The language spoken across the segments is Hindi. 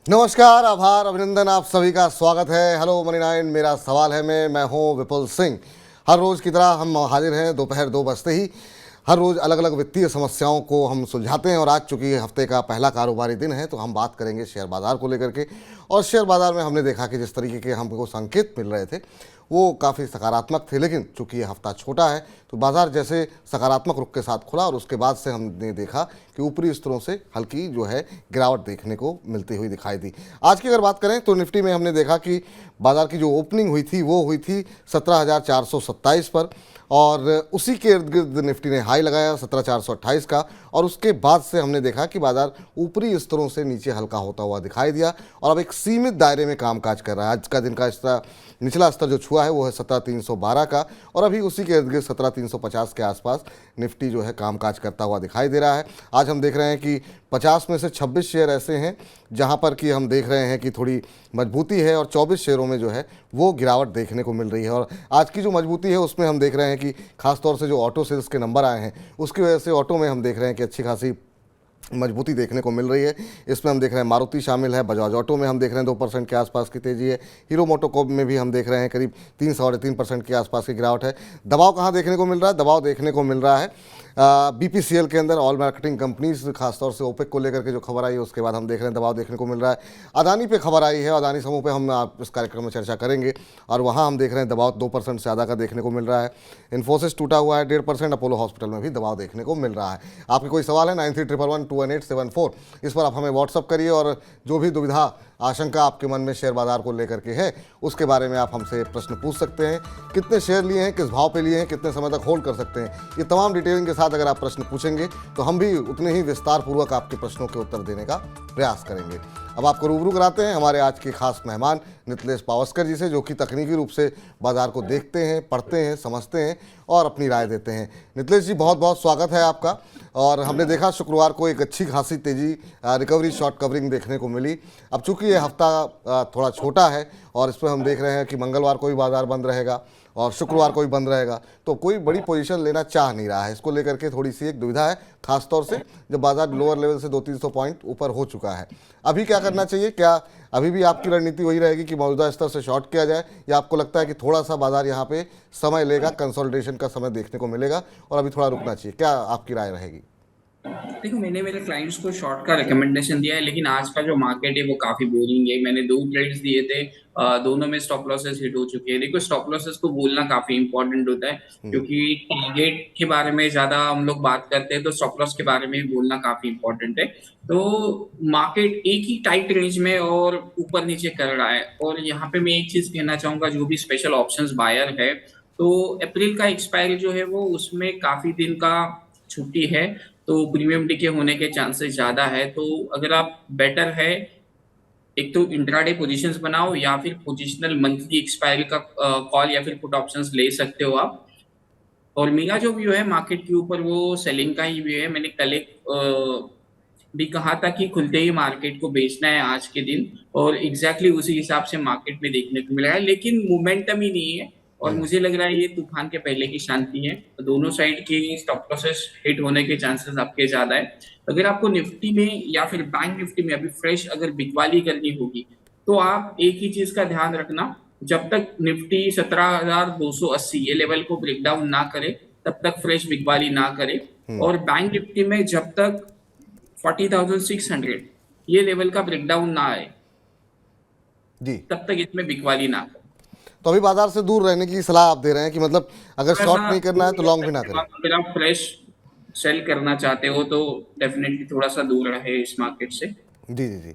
नमस्कार, आभार, अभिनंदन, आप सभी का स्वागत है। हेलो मनी नाइन, मेरा सवाल है मैं हूं विपुल सिंह। हर रोज़ की तरह हम हाजिर हैं दोपहर 2 बजते ही। हर रोज़ अलग अलग वित्तीय समस्याओं को हम सुलझाते हैं और आज चूंकि हफ्ते का पहला कारोबारी दिन है तो हम बात करेंगे शेयर बाज़ार को लेकर के। और शेयर बाज़ार में हमने देखा कि जिस तरीके के हमको संकेत मिल रहे थे वो काफ़ी सकारात्मक थे, लेकिन चूंकि ये हफ्ता छोटा है तो बाज़ार जैसे सकारात्मक रुख के साथ खुला और उसके बाद से हमने देखा कि ऊपरी स्तरों से हल्की जो है गिरावट देखने को मिलती हुई दिखाई दी। आज की अगर बात करें तो निफ्टी में हमने देखा कि बाज़ार की जो ओपनिंग हुई थी वो हुई थी 17,427 पर और उसी के इर्द गिर्द निफ्टी ने हाई लगाया 17,428 का और उसके बाद से हमने देखा कि बाज़ार ऊपरी स्तरों से नीचे हल्का होता हुआ दिखाई दिया और अब एक सीमित दायरे में कामकाज कर रहा है। आज का दिन का निचला स्तर जो छुआ है वो है 17,312 का और अभी उसी के इर्द गिर्द 17,350 के आसपास निफ्टी जो है कामकाज करता हुआ दिखाई दे रहा है। आज हम देख रहे हैं कि 50 में से 26 शेयर ऐसे हैं जहां पर कि हम देख रहे हैं कि थोड़ी मजबूती है और 24 शेयरों में जो है वो गिरावट देखने को मिल रही है। और आज की जो मजबूती है उसमें हम देख रहे हैं कि खासतौर से जो ऑटो सेल्स के नंबर आए हैं उसकी वजह से ऑटो में हम देख रहे हैं कि अच्छी खासी मजबूती देखने को मिल रही है। इसमें हम देख रहे हैं मारुति शामिल है, बजाज ऑटो में हम देख रहे हैं 2% के आसपास की तेजी है, हीरो मोटोकॉर्प में भी हम देख रहे हैं करीब 3-3.5% के आसपास की गिरावट है। दबाव कहाँ देखने को मिल रहा है? दबाव देखने को मिल रहा है बीपीसीएल के अंदर, ऑल मार्केटिंग कंपनीज, खासतौर से ओपेक को लेकर के जो खबर आई है उसके बाद हम देख रहे हैं दबाव देखने को मिल रहा है। अदानी पे खबर आई है, अदानी समूह पे हम इस कार्यक्रम में चर्चा करेंगे और वहाँ हम देख रहे हैं दबाव 2% से ज़्यादा का देखने को मिल रहा है। इन्फोसिस टूटा हुआ है 1.5%, अपोलो हॉस्पिटल में भी दबाव देखने को मिल रहा है। आपके कोई सवाल है 9311211874, इस पर आप हमें व्हाट्सअप करिए और जो भी दुविधा आशंका आपके मन में शेयर बाजार को लेकर के है उसके बारे में आप हमसे प्रश्न पूछ सकते हैं। कितने शेयर लिए हैं, किस भाव पे लिए हैं, कितने समय तक होल्ड कर सकते हैं, ये तमाम डिटेलिंग के साथ अगर आप प्रश्न पूछेंगे तो हम भी उतने ही विस्तार पूर्वक आपके प्रश्नों के उत्तर देने का प्रयास करेंगे। अब आपको रूबरू कराते हैं हमारे आज के खास मेहमान नितलेश पावस्कर जी से, जो कि तकनीकी रूप से बाजार को देखते हैं, पढ़ते हैं, समझते हैं और अपनी राय देते हैं। नितलेश जी, बहुत बहुत स्वागत है आपका। और हमने देखा शुक्रवार को एक अच्छी खासी तेजी रिकवरी शॉर्ट कवरिंग देखने को मिली। अब चूंकि ये हफ्ता थोड़ा छोटा है और इस पर हम देख रहे हैं कि मंगलवार को भी बाजार बंद रहेगा और शुक्रवार को भी बंद रहेगा, तो कोई बड़ी पोजीशन लेना चाह नहीं रहा है। इसको लेकर के थोड़ी सी एक दुविधा है, खासतौर से जब बाजार लोअर लेवल से 200-300 पॉइंट ऊपर हो चुका है। अभी क्या करना चाहिए? क्या अभी भी आपकी रणनीति वही रहेगी कि मौजूदा स्तर से शॉर्ट किया जाए, या आपको लगता है कि थोड़ा सा बाजार यहाँ पे समय लेगा, कंसोलिडेशन का समय देखने को मिलेगा और अभी थोड़ा रुकना चाहिए? क्या आपकी राय रहेगी? देखो, मैंने मेरे क्लाइंट्स को शॉर्ट का रिकमेंडेशन दिया है, लेकिन आज का जो मार्केट है वो काफी बोरिंग है। मैंने 2 ट्रेड्स दिए थे, दोनों में स्टॉप लॉसेस हिट हो चुके हैं। देखो, स्टॉप लॉसेस को बोलना काफी इंपॉर्टेंट होता है, क्योंकि टारगेट के बारे में ज्यादा हम लोग बात करते हैं तो स्टॉप लॉस के बारे में बोलना काफी इंपॉर्टेंट है। तो मार्केट एक ही टाइट रेंज में और ऊपर नीचे कर रहा है, और यहाँ पे मैं एक चीज कहना चाहूंगा, जो भी स्पेशल ऑप्शंस बायर है, तो अप्रैल का एक्सपायरी जो है वो उसमें काफी दिन का छुट्टी है, तो प्रीमियम डीके होने के चांसेस ज्यादा है। तो अगर आप बेटर है, एक तो इंट्राडे पोजीशंस बनाओ या फिर पोजिशनल मंथली एक्सपायरी का कॉल या फिर पुट ऑप्शंस ले सकते हो आप। और मेरा जो व्यू है मार्केट के ऊपर वो सेलिंग का ही व्यू है। मैंने कल एक भी कहा था कि खुलते ही मार्केट को बेचना है आज के दिन, और एग्जैक्टली उसी हिसाब से मार्केट में देखने को मिला है, लेकिन मोमेंटम ही नहीं है। और मुझे लग रहा है ये तूफान के पहले की शांति है, तो दोनों साइड की स्टॉप लॉसेस हिट होने के चांसेस आपके ज्यादा है। अगर आपको निफ्टी में या फिर बैंक निफ्टी में अभी फ्रेश अगर बिकवाली करनी होगी, तो आप एक ही चीज का ध्यान रखना, जब तक निफ्टी 17,280 ये लेवल को ब्रेक डाउन ना करे तब तक फ्रेश बिकवाली ना करे। और बैंक निफ्टी में जब तक 40,600 ये लेवल का ब्रेकडाउन ना आए जी, तब तक इसमें बिकवाली ना करें। तो अभी बाजार से दूर रहने की सलाह आप दे रहे हैं कि मतलब अगर थोड़ा शॉर्ट सा नहीं करना है दूर तो रह लॉन्ग भी ना सकते हो करें? आप, अगर आप फ्रेश सेल करना चाहते हो तो डेफिनेटली थोड़ा सा दूर रहे इस मार्केट से। जी जी जी।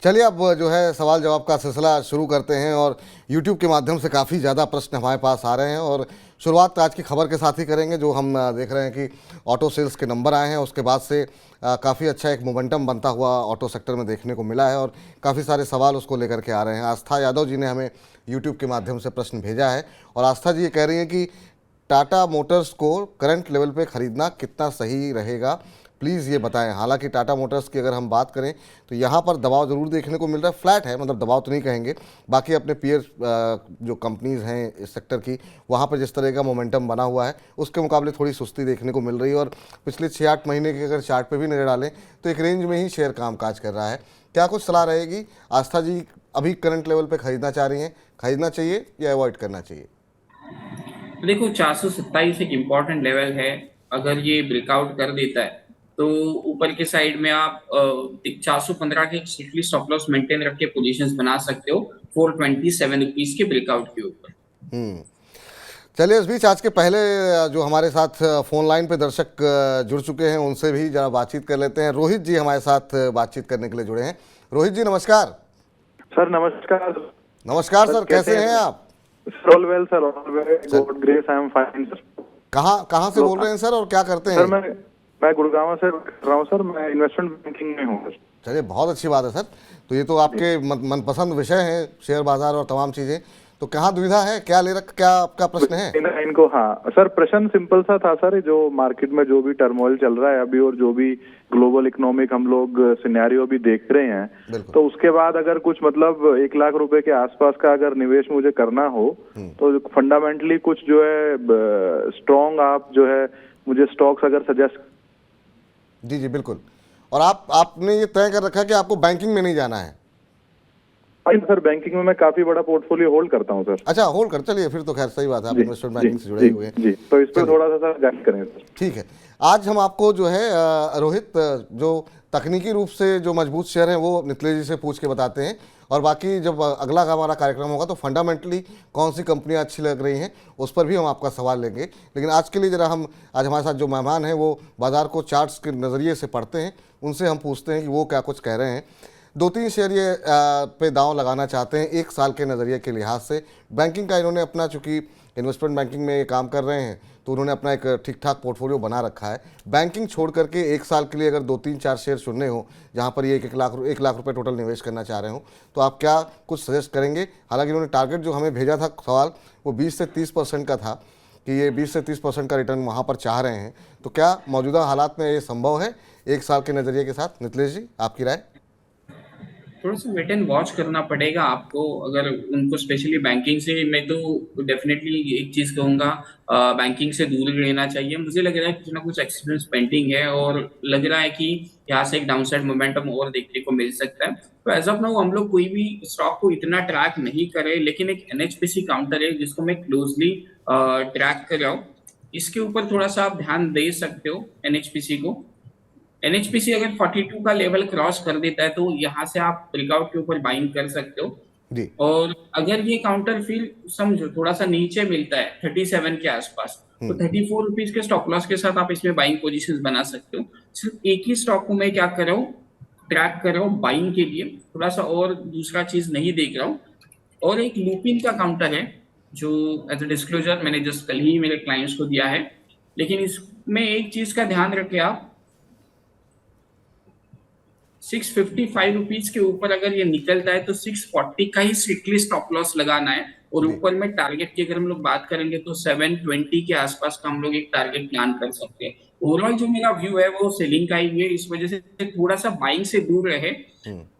चलिए, अब जो है सवाल जवाब का सिलसिला शुरू करते हैं और YouTube के माध्यम से काफ़ी ज़्यादा प्रश्न हमारे पास आ रहे हैं और शुरुआत आज की खबर के साथ ही करेंगे। जो हम देख रहे हैं कि ऑटो सेल्स के नंबर आए हैं, उसके बाद से काफ़ी अच्छा एक मोमेंटम बनता हुआ ऑटो सेक्टर में देखने को मिला है और काफ़ी सारे सवाल उसको लेकर के आ रहे हैं। आस्था यादव जी ने हमें YouTube के माध्यम से प्रश्न भेजा है और आस्था जी ये कह रही हैं कि टाटा मोटर्स को करंट लेवल पे ख़रीदना कितना सही रहेगा, प्लीज़ ये बताएं। हालांकि टाटा मोटर्स की अगर हम बात करें तो यहाँ पर दबाव ज़रूर देखने को मिल रहा है, फ्लैट है, मतलब दबाव तो नहीं कहेंगे। बाकी अपने पीयर जो कंपनीज़ हैं इस सेक्टर की, वहाँ पर जिस तरह का मोमेंटम बना हुआ है उसके मुकाबले थोड़ी सुस्ती देखने को मिल रही है और पिछले 6-8 महीने के अगर चार्ट पे भी नज़र डालें तो एक रेंज में ही शेयर कामकाज कर रहा है। क्या कुछ सलाह रहेगी? आस्था जी अभी करंट लेवल पे खरीदना चाह रही हैं, खरीदना चाहिए या अवॉइड करना चाहिए? देखो 427 एक इम्पॉर्टेंट लेवल है। अगर ये ब्रेकआउट कर देता है तो ऊपर के साइड में आप 415 के स्ट्रिक्टली स्टॉप लॉस मेंटेन रख के पोजीशंस बना सकते हो 427 रुपीज के ब्रेकआउट के ऊपर। हम्म। चलिए, इस बीच आज के पहले जो हमारे साथ फोन लाइन पे दर्शक जुड़ चुके हैं उनसे भी जरा बातचीत कर लेते हैं। रोहित जी हमारे साथ बातचीत करने के लिए जुड़े हैं। रोहित जी नमस्कार। सर नमस्कार। नमस्कार सर, कैसे हैं आप? Sir all well sir, all well, God grace, I am fine sir. कहाँ से बोल रहे हैं सर और क्या करते हैं? सर मैं गुड़गांव से कर रहा हूँ सर, मैं इन्वेस्टमेंट बैंकिंग में हूँ सर। चलिए, बहुत अच्छी बात है सर। तो ये तो आपके मनपसंद विषय है, शेयर बाजार और तमाम चीज़ें। तो कहाँ दुविधा है, क्या आपका प्रश्न है? इनको हाँ सर, प्रश्न सिंपल सा था सर। जो मार्केट में जो भी टर्मोइल चल रहा है अभी और जो भी ग्लोबल इकोनॉमिक हम लोग सिनेरियो भी देख रहे हैं, तो उसके बाद अगर कुछ मतलब 1 लाख रुपए के आसपास का अगर निवेश मुझे करना हो तो फंडामेंटली कुछ जो है स्ट्रॉन्ग आप जो है मुझे स्टॉक्स अगर सजेस्ट। जी जी बिल्कुल। और आपने ये तय कर रखा है कि आपको बैंकिंग में नहीं जाना है? सर बैंकिंग में मैं काफी बड़ा पोर्टफोलियो होल्ड करता हूँ सर। अच्छा, होल्ड कर, चलिए फिर तो खैर सही बात है, आप इन्वेस्टमेंट बैंकिंग से जुड़े हुए हैं। जी, तो इस पर थोड़ा सा सर गाइड करें सर। ठीक है। आज हम आपको जो है रोहित, जो तकनीकी रूप से जो मजबूत शेयर हैं वो नितले जी से पूछ के बताते हैं, और बाकी जब अगला हमारा कार्यक्रम होगा तो फंडामेंटली कौन सी कंपनियां अच्छी लग रही हैं उस पर भी हम आपका सवाल लेंगे। लेकिन आज के लिए ज़रा हम आज हमारे साथ जो मेहमान हैं वो बाज़ार को चार्ट्स के नज़रिए से पढ़ते हैं, उनसे हम पूछते हैं कि वो क्या कुछ कह रहे हैं। 2-3 शेयर ये पे दांव लगाना चाहते हैं 1 साल के नज़रिए के लिहाज से। बैंकिंग का इन्होंने अपना, चूँकि इन्वेस्टमेंट बैंकिंग में काम कर रहे हैं तो उन्होंने अपना एक ठीक ठाक पोर्टफोलियो बना रखा है। बैंकिंग छोड़ करके 1 साल के लिए अगर 2-3-4 शेयर चुनने हो जहाँ पर ये 1 लाख रुपए टोटल निवेश करना चाह रहे हो, तो आप क्या कुछ सजेस्ट करेंगे? हालांकि उन्होंने टारगेट जो हमें भेजा था सवाल वो 20 से 30% का था कि ये 20 से 30% का रिटर्न वहाँ पर चाह रहे हैं। तो क्या मौजूदा हालात में ये संभव है 1 साल के नज़रिए के साथ? नितलेश जी, आपकी राय? थोड़ा सा वेट एंड वॉच करना पड़ेगा आपको। अगर उनको स्पेशली बैंकिंग से, मैं तो डेफिनेटली एक चीज कहूंगा, बैंकिंग से दूर रहना चाहिए। मुझे लग रहा है कुछ ना कुछ एक्सपीरियंस पेंटिंग है और लग रहा है कि यहाँ से एक डाउनसाइड मोमेंटम और देखने को मिल सकता है। तो एज ऑफ नाउ हम लोग कोई भी स्टॉक को इतना ट्रैक नहीं करें, लेकिन एक एनएचपीसी काउंटर है जिसको मैं क्लोजली ट्रैक कर रहा हूँ, इसके ऊपर थोड़ा सा आप ध्यान दे सकते हो। एनएचपीसी को, एनएचपीसी अगर 42 का लेवल क्रॉस कर देता है तो यहाँ से आप ब्रेकआउट के ऊपर बाइंग कर सकते हो। जी। और अगर ये काउंटर फील समझो थोड़ा सा नीचे मिलता है 37 के आसपास, तो 34 रुपीज के स्टॉप लॉस के साथ आप इसमें बाइंग पोजीशंस बना सकते हो। सिर्फ एक ही स्टॉक को मैं क्या कर रहा हूँ, ट्रैक कर रहा हूँ बाइंग के लिए, थोड़ा सा और दूसरा चीज नहीं देख रहा हूँ। और एक लूपिन का काउंटर है जो एज ए डिस्क्लोजर मैंने जस्ट कल ही मेरे क्लाइंट्स को दिया है, लेकिन इसमें एक चीज का ध्यान रखें आप, 655 रुपीज के ऊपर अगर ये निकलता है तो 640 का ही स्ट्रिक्टली स्टॉप लॉस लगाना है। और ऊपर में टारगेट की अगर हम लोग बात करेंगे तो 720 के आसपास का हम लोग एक टारगेट प्लान कर सकते हैं। ओवरऑल जो मेरा व्यू है वो सेलिंग का ही है, इस वजह से थोड़ा सा बाइंग से दूर रहे।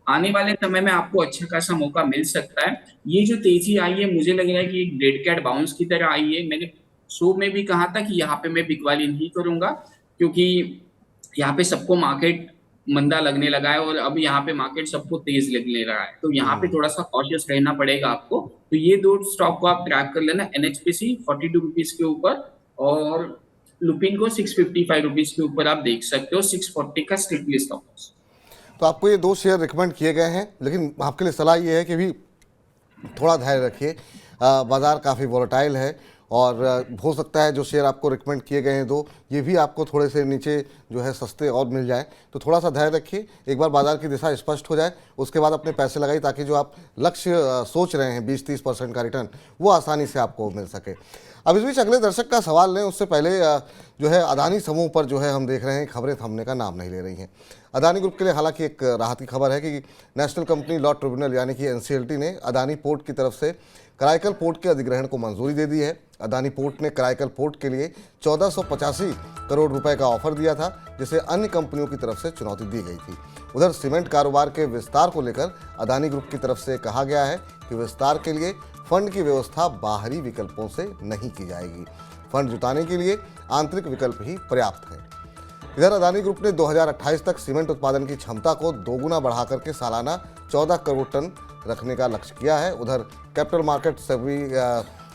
आने वाले समय में आपको अच्छा खासा मौका मिल सकता है। ये जो तेजी आई है मुझे लग रहा है कि एक डेड कैट बाउंस की तरह आई है। मैंने शो में भी कहा था कि यहाँ पे मैं बिकवाली नहीं करूंगा, क्योंकि यहाँ पे सबको मार्केट मंदा लगने लगा है और अब यहाँ पे मार्केट सबको तेज लगने लगा है, तो यहाँ पे थोड़ा सा कॉशियस रहना पड़ेगा आपको। तो ये 2 स्टॉक को आप ट्रैक कर लेना, एनएचपीसी 42 रुपीज के ऊपर और लुपिन को 655 रुपीज के ऊपर आप देख सकते हो, 640 का स्ट्रिक्टली स्टॉप लॉस। तो आपको ये 2 शेयर रिकमेंड किए गए हैं, लेकिन आपके लिए सलाह ये है कि भी थोड़ा धैर्य रखिए। बाज़ार काफ़ी वॉलेटाइल है और हो सकता है जो शेयर आपको रिकमेंड किए गए हैं 2, ये भी आपको थोड़े से नीचे जो है सस्ते और मिल जाए। तो थोड़ा सा धैर्य रखिए, एक बार बाज़ार की दिशा स्पष्ट हो जाए उसके बाद अपने पैसे लगाइए, ताकि जो आप लक्ष्य सोच रहे हैं 20-30% का रिटर्न वो आसानी से आपको मिल सके। अब इस बीच अगले दर्शक का सवाल लें उससे पहले जो है अदानी समूह पर जो है हम देख रहे हैं खबरें थमने का नाम नहीं ले रही हैं। अदानी ग्रुप के लिए हालांकि एक राहत की खबर है कि नेशनल कंपनी लॉ ट्रिब्यूनल यानी कि एनसीएलटी ने अदानी पोर्ट की तरफ से कराईकल पोर्ट के अधिग्रहण को मंजूरी दे दी है। अदानी पोर्ट ने कराईकल पोर्ट के लिए 1485 करोड़ रुपए का ऑफर दिया था, जिसे अन्य कंपनियों की तरफ से चुनौती दी गई थी। उधर सीमेंट कारोबार के विस्तार को लेकर अदानी ग्रुप की तरफ से कहा गया है कि विस्तार के लिए फंड की व्यवस्था बाहरी विकल्पों से नहीं की जाएगी, फंड जुटाने के लिए आंतरिक विकल्प ही पर्याप्त है। इधर अदानी ग्रुप ने 2028 तक सीमेंट उत्पादन की क्षमता को दोगुना बढ़ा करके सालाना 14 करोड़ टन रखने का लक्ष्य किया है। उधर कैपिटल मार्केट सेबी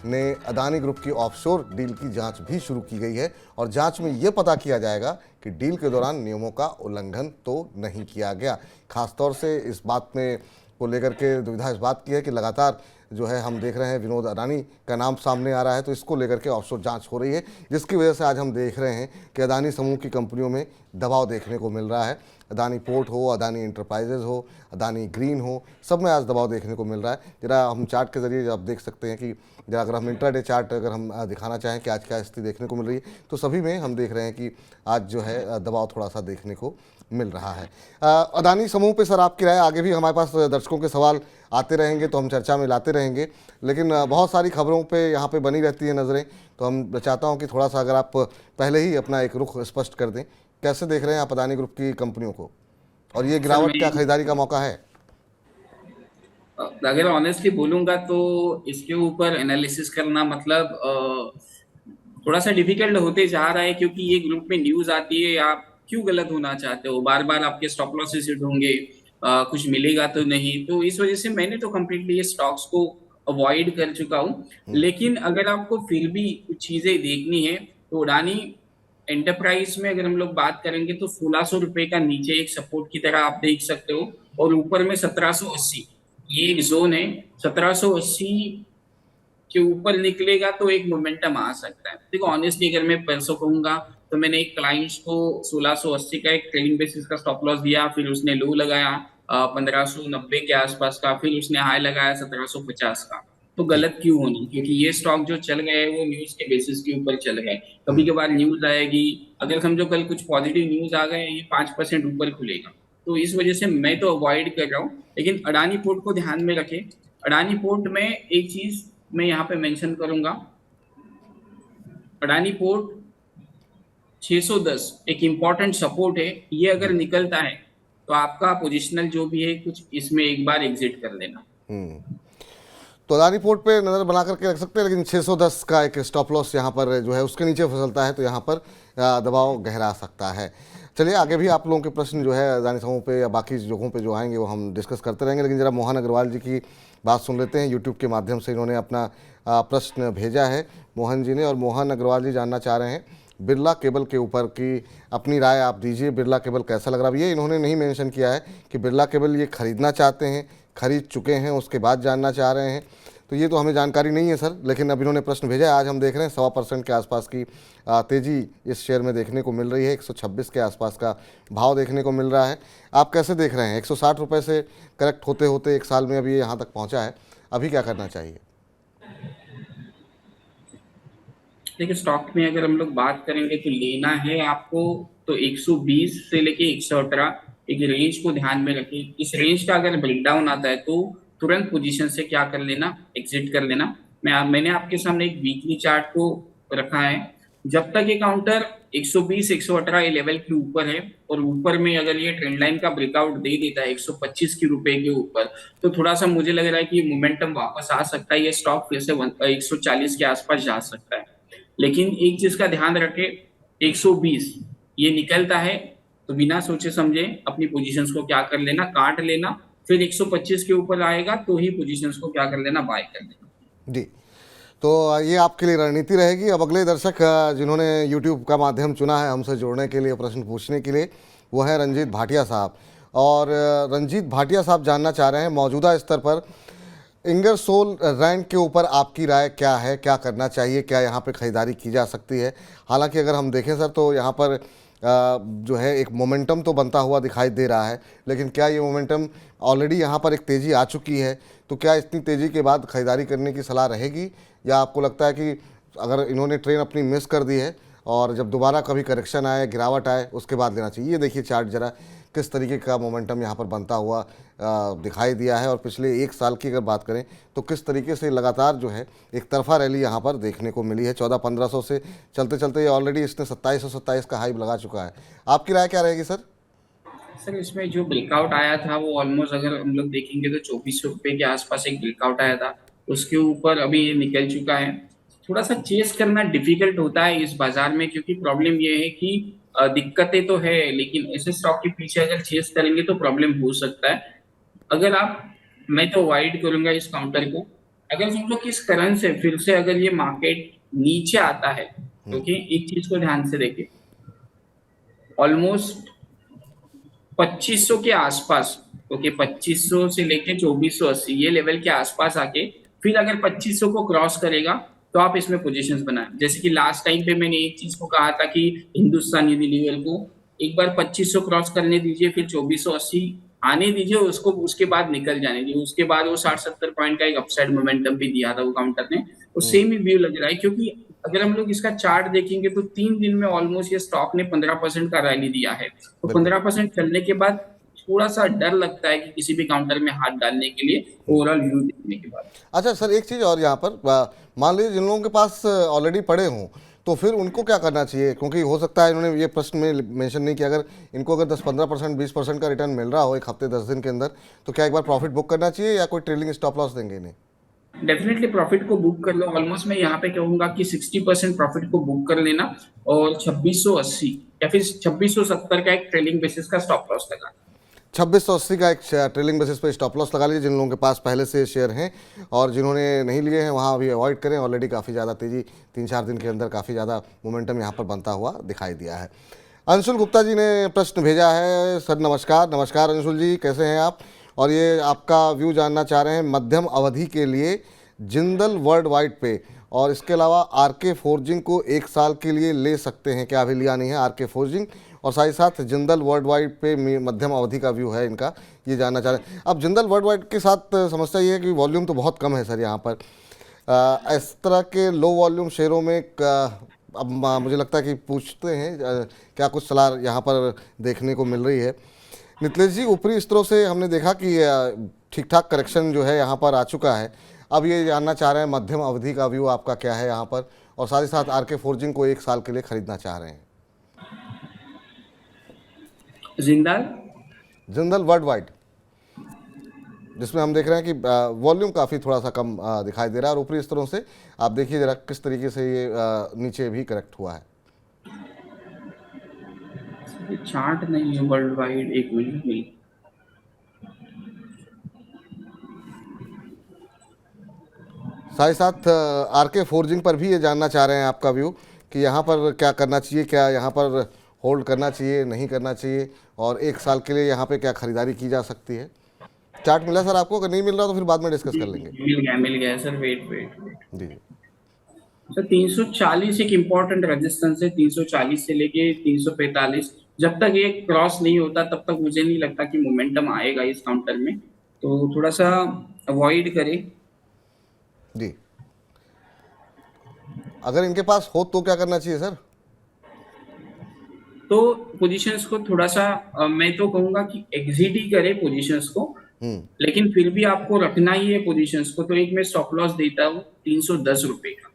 ने अदानी ग्रुप की ऑफशोर डील की जांच भी शुरू की गई है और जांच में ये पता किया जाएगा कि डील के दौरान नियमों का उल्लंघन तो नहीं किया गया। खासतौर से इस बात में को लेकर के दुविधा इस बात की है कि लगातार जो है हम देख रहे हैं विनोद अडानी का नाम सामने आ रहा है, तो इसको लेकर के ऑफशोर जांच हो रही है, जिसकी वजह से आज हम देख रहे हैं कि अदानी समूह की कंपनियों में दबाव देखने को मिल रहा है। अदानी पोर्ट हो, अदानी इंटरप्राइजेज हो, अदानी ग्रीन हो, सब में आज दबाव देखने को मिल रहा है। जरा हम चार्ट के जरिए आप देख सकते हैं कि जरा अगर हम इंट्राडे चार्ट अगर हम दिखाना चाहें कि आज क्या स्थिति देखने को मिल रही है, तो सभी में हम देख रहे हैं कि आज जो है दबाव थोड़ा सा देखने को मिल रहा है। अदानी समूह पे सर आपकी राय, आगे भी हमारे पास दर्शकों के सवाल आते रहेंगे तो हम चर्चा में लाते रहेंगे, लेकिन बहुत सारी खबरों पे यहाँ पे बनी रहती है नज़रें, तो हम चाहता हूँ कि थोड़ा सा अगर आप पहले ही अपना एक रुख स्पष्ट कर दें, कैसे देख रहे हैं आप अदानी ग्रुप की कंपनियों को, और ये गिरावट क्या खरीदारी का मौका है? अगर ऑनेस्टली बोलूंगा तो इसके ऊपर एनालिसिस करना मतलब थोड़ा सा डिफिकल्ट होते जा रहा है, क्योंकि ये ग्रुप में न्यूज आती है, आप क्यों गलत होना चाहते हो, बार बार आपके स्टॉप लॉसेस हिट होंगे, कुछ मिलेगा तो नहीं, तो इस वजह से मैंने तो कम्प्लीटली ये स्टॉक्स को अवॉइड कर चुका हूँ। लेकिन अगर आपको फिर भी कुछ चीजें देखनी है तो अडानी एंटरप्राइज में अगर हम लोग बात करेंगे तो 1600 रुपए का नीचे एक सपोर्ट की तरह आप देख सकते हो, और ऊपर में 1780 ये एक जोन है। 1780 के ऊपर निकलेगा तो एक मोमेंटम आ सकता है। देखो ऑनेस्टली अगर मैं परसों कहूंगा तो मैंने एक क्लाइंट्स को 1680 का एक ट्रेडिंग बेसिस का स्टॉप लॉस दिया, फिर उसने लो लगाया 1590 के आसपास का, फिर उसने हाई लगाया 1750 का। तो गलत क्यों होना, क्योंकि ये स्टॉक जो चल गए वो न्यूज के बेसिस के ऊपर चल गए। कभी के बाद न्यूज आएगी, अगर समझो कल कुछ पॉजिटिव न्यूज आ गए, ये 5% ऊपर खुलेगा, तो इस वजह से मैं तो अवॉइड कर रहा हूँ। लेकिन अडानी पोर्ट को ध्यान में रखें। अडानी पोर्ट में एक चीज मैं यहाँ पे मेंशन करूंगा, अडानी पोर्ट 610 एक इंपॉर्टेंट सपोर्ट है, ये अगर निकलता है तो आपका पोजिशनल जो भी है कुछ इसमें एक बार एग्जिट कर लेना। तो अदानी पोर्ट पे नज़र बना करके रख सकते हैं, लेकिन 610 का एक स्टॉप लॉस यहाँ पर जो है उसके नीचे फिसलता है तो यहाँ पर दबाव गहरा सकता है। चलिए आगे भी आप लोगों के प्रश्न जो है अदानी समूह पे या बाकी जगहों पे जो आएंगे वो हम डिस्कस करते रहेंगे, लेकिन ज़रा मोहन अग्रवाल जी की बात सुन लेते हैं। यूट्यूब के माध्यम से इन्होंने अपना प्रश्न भेजा है मोहन जी ने, और मोहन अग्रवाल जी जानना चाह रहे हैं बिरला केबल के ऊपर की अपनी राय आप दीजिए। बिरला केबल कैसा लग रहा है? ये इन्होंने नहीं मेंशन किया है कि बिरला केबल ये खरीदना चाहते हैं, खरीद चुके हैं, उसके बाद जानना चाह रहे हैं, तो ये तो हमें जानकारी नहीं है सर, लेकिन अब इन्होंने प्रश्न भेजा है। आज हम देख रहे हैं 1.25% के आसपास की तेज़ी इस शेयर में देखने को मिल रही है, 126 के आसपास का भाव देखने को मिल रहा है। आप कैसे देख रहे हैं? 160 रुपये से करेक्ट होते होते एक साल में अभी यहाँ तक पहुँचा है, अभी क्या करना चाहिए? देखिए स्टॉक में अगर हम लोग बात करेंगे तो लेना है आपको तो 120 से लेके 118 एक रेंज को ध्यान में रखें। इस रेंज का अगर ब्रेकडाउन आता है तो तुरंत पोजीशन से क्या कर लेना, एग्जिट कर लेना। मैंने आपके सामने एक वीकली चार्ट को रखा है, जब तक ये काउंटर 120 118 ये लेवल के ऊपर है और ऊपर में अगर ये ट्रेंड लाइन का ब्रेकआउट दे देता है 125 की रुपए के ऊपर, तो थोड़ा सा मुझे लग रहा है कि ये मोमेंटम वापस आ सकता है, ये स्टॉक फिर से 140 के आसपास जा सकता है। लेकिन एक चीज का ध्यान रखें, 120 ये निकलता है तो बिना सोचे समझे अपनी पोजीशंस को क्या कर लेना, काट लेना, फिर 125 के ऊपर आएगा तो ही पोजीशंस को क्या कर लेना, बाय कर लेना। जी, तो ये आपके लिए रणनीति रहेगी। अब अगले दर्शक जिन्होंने यूट्यूब का माध्यम चुना है हमसे जुड़ने के लिए, प्रश्न पूछने के लिए, वो है रंजीत भाटिया साहब। और रंजीत भाटिया साहब जानना चाह रहे हैं मौजूदा स्तर पर इंगरसोल रैंक के ऊपर आपकी राय क्या है, क्या करना चाहिए, क्या यहाँ पे ख़रीदारी की जा सकती है? हालांकि अगर हम देखें सर तो यहाँ पर जो है एक मोमेंटम तो बनता हुआ दिखाई दे रहा है, लेकिन क्या ये मोमेंटम ऑलरेडी यहाँ पर एक तेज़ी आ चुकी है, तो क्या इतनी तेज़ी के बाद ख़रीदारी करने की सलाह रहेगी, या आपको लगता है कि अगर इन्होंने ट्रेन अपनी मिस कर दी है और जब दोबारा कभी करेक्शन आए, गिरावट आए, उसके बाद लेना चाहिए? ये देखिए चार्ट जरा किस तरीके का मोमेंटम यहाँ पर बनता हुआ दिखाई दिया है, और पिछले एक साल की अगर बात करें तो किस तरीके से लगातार जो है एक तरफा रैली यहाँ पर देखने को मिली है। 14-1500 से चलते चलते ऑलरेडी इसने 2727 का हाई लगा चुका है। आपकी राय क्या रहेगी सर? सर इसमें जो ब्रेकआउट आया था वो ऑलमोस्ट अगर हम लोग देखेंगे तो 2400 रुपए के आसपास एक ब्रेकआउट आया था, उसके ऊपर अभी ये निकल चुका है। थोड़ा सा चेस करना डिफिकल्ट होता है इस बाजार में, क्योंकि प्रॉब्लम ये है कि दिक्कतें तो है, लेकिन ऐसे स्टॉक के पीछे अगर चेस करेंगे तो प्रॉब्लम हो सकता है। अगर आप मैं तो अवॉइड करूंगा इस काउंटर को। अगर समझो कि इस करंट से फिर से अगर ये मार्केट नीचे आता है, क्योंकि एक चीज को ध्यान से देखें, ऑलमोस्ट 2500 के आसपास, क्योंकि 2500 से लेके 2480 ये लेवल के आसपास आके फिर अगर 2500 को क्रॉस करेगा तो आप इसमें पोजीशंस बनाएं। जैसे कि लास्ट टाइम पे मैंने एक चीज को कहा था कि हिंदुस्तान यूनिलीवर को एक बार 2500 क्रॉस करने दीजिए, फिर 2480 आने दीजिए, उसको उसके बाद निकल जाने दीजिए। उसके बाद वो 60-70 पॉइंट का एक अपसाइड मोमेंटम भी दिया था वो काउंटर ने, वो सेम ही व्यू लग रहा है। क्योंकि अगर हम लोग इसका चार्ट देखेंगे तो 3 दिन में ऑलमोस्ट ये स्टॉक ने 15% का रैली दिया है। तो 15% चलने के बाद थोड़ा सा डर लगता है कि किसी भी काउंटर में हाथ डालने के लिए, ओवरऑल व्यू देखने के बाद। अच्छा सर, एक चीज़ और यहाँ पर मान लीजिए जिन लोगों के पास ऑलरेडी पड़े हों तो फिर उनको क्या करना चाहिए, क्योंकि हो सकता है इन्होंने ये प्रश्न में मेंशन नहीं किया, अगर इनको अगर 10-15% 20% का रिटर्न मिल रहा हो एक हफ्ते 10 दिन के अंदर, तो क्या एक बार प्रॉफिट बुक करना चाहिए या कोई ट्रेलिंग स्टॉप लॉस देंगे इन्हें? डेफिनेटली प्रॉफिट को बुक कर लो। ऑलमोस्ट मैं यहाँ पे कहूंगा कि 60% प्रॉफिट को बुक कर लेना और 2680 या फिर 2670 का एक ट्रेलिंग बेसिस का स्टॉप लॉस लगा। 2680 का एक ट्रेलिंग बेसिस पे स्टॉप लॉस लगा लीजिए जिन लोगों के पास पहले से शेयर हैं, और जिन्होंने नहीं लिए हैं वहाँ अभी अवॉइड करें। ऑलरेडी काफ़ी ज़्यादा तेज़ी 3-4 दिन के अंदर काफ़ी ज़्यादा मोमेंटम यहाँ पर बनता हुआ दिखाई दिया है। अंशुल गुप्ता जी ने प्रश्न भेजा है। सर नमस्कार। नमस्कार अंशुल जी, कैसे हैं आप? और ये आपका व्यू जानना चाह रहे हैं मध्यम अवधि के लिए जिंदल वर्ल्ड वाइड पे, और इसके अलावा आरके फोर्जिंग को 1 साल के लिए ले सकते हैं क्या? अभी लिया नहीं है आरके फोर्जिंग, और साथ ही साथ जिंदल वर्ल्ड वाइड पे मध्यम अवधि का व्यू है इनका, ये जानना चाह रहे हैं। अब जिंदल वर्ल्ड वाइड के साथ समस्या ये है कि वॉल्यूम तो बहुत कम है सर यहाँ पर। इस तरह के लो वॉल्यूम शेयरों में अब मुझे लगता है कि पूछते हैं क्या कुछ सलाह यहाँ पर देखने को मिल रही है। नितलेश जी, ऊपरी स्तरों से हमने देखा कि ठीक ठाक करेक्शन जो है यहाँ पर आ चुका है। अब ये जानना चाह रहे हैं मध्यम अवधि का व्यू आपका क्या है यहाँ पर, और साथ ही साथ आरके फोर्जिंग को 1 साल के लिए खरीदना चाह रहे हैं। जिंदल वर्ल्ड वाइड, जिसमें हम देख रहे हैं कि वॉल्यूम काफ़ी थोड़ा सा कम दिखाई दे रहा है, और ऊपरी स्तरों से आप देखिए जरा किस तरीके से ये नीचे भी करेक्ट हुआ है। चार्ट नहीं है वर्ल्ड वाइड, एक मिनट। साथ ही साथ आरके फोर्जिंग पर भी ये जानना चाह रहे हैं आपका व्यू कि यहाँ पर क्या करना चाहिए, क्या यहाँ पर होल्ड करना चाहिए, नहीं करना चाहिए, और 1 साल के लिए यहाँ पे क्या खरीदारी की जा सकती है। चार्ट मिला सर आपको? अगर नहीं मिल रहा तो फिर बाद में डिस्कस कर लेंगे। मिल गया सर। वेट जी सर, 340 एक इम्पोर्टेंट रेजिस्टेंस है। 340 से लेके 345, जब तक ये क्रॉस नहीं होता तब तक मुझे नहीं लगता कि मोमेंटम आएगा इस काउंटर में, तो थोड़ा सा अवॉइड करें। जी, अगर इनके पास हो तो क्या करना चाहिए सर? तो पोजीशंस को थोड़ा सा मैं तो कहूंगा कि एग्जिट ही करें पोजीशंस को, लेकिन फिर भी आपको रखना ही है पोजीशंस को। तो एक मैं स्टॉप लॉस देता हूँ 310 रुपए का।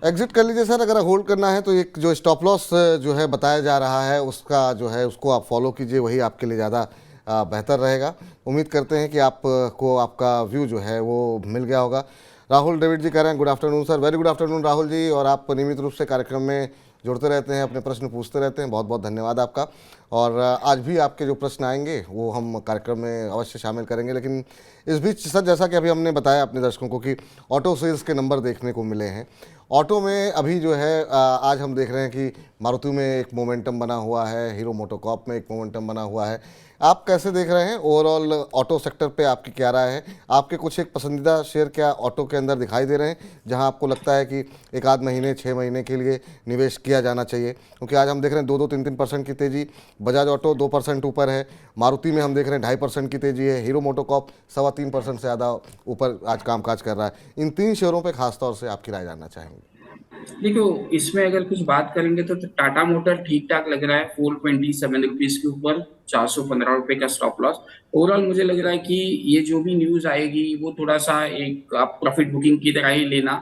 एग्जिट कर लीजिए सर। अगर होल्ड करना है तो एक जो स्टॉप लॉस जो है बताया जा रहा है उसका जो है उसको आप फॉलो कीजिए, वही आपके लिए ज़्यादा बेहतर रहेगा। उम्मीद करते हैं कि आपको आपका व्यू जो है वो मिल गया होगा। राहुल डेविड जी कह रहे हैं good afternoon sir. Very good afternoon Rahul ji, और आप नियमित रूप से कार्यक्रम में जुड़ते रहते हैं, अपने प्रश्न पूछते रहते हैं, बहुत बहुत धन्यवाद आपका। और आज भी आपके जो प्रश्न आएंगे वो हम कार्यक्रम में अवश्य शामिल करेंगे। लेकिन इस बीच सर, जैसा कि अभी हमने बताया अपने दर्शकों को कि ऑटो सेल्स के नंबर देखने को मिले हैं। ऑटो में अभी जो है आज हम देख रहे हैं कि मारुति में एक मोमेंटम बना हुआ है, हीरो मोटोकॉर्प में एक मोमेंटम बना हुआ है। आप कैसे देख रहे हैं ओवरऑल ऑटो सेक्टर पे? आपकी क्या राय है? आपके कुछ एक पसंदीदा शेयर क्या ऑटो के अंदर दिखाई दे रहे हैं जहां आपको लगता है कि 1 आध महीने 6 महीने के लिए निवेश किया जाना चाहिए? क्योंकि आज हम देख रहे हैं 2-3% की तेज़ी। बजाज ऑटो 2% ऊपर है, मारुति में हम देख रहे हैं 2.5% की तेज़ी है, हीरो मोटोकॉर्प 3.25% से ज़्यादा ऊपर आज कामकाज कर रहा है। इन 3 शेयरों पर खासतौर से आपकी राय जानना चाहेंगे। देखो, इसमें अगर कुछ बात करेंगे तो टाटा मोटर ठीक ठाक लग रहा है 427 रुपीज के ऊपर, 415 रुपए का स्टॉप लॉस। ओवरऑल मुझे लग रहा है कि ये जो भी न्यूज आएगी वो थोड़ा सा एक आप प्रॉफिट बुकिंग की तरह ही लेना,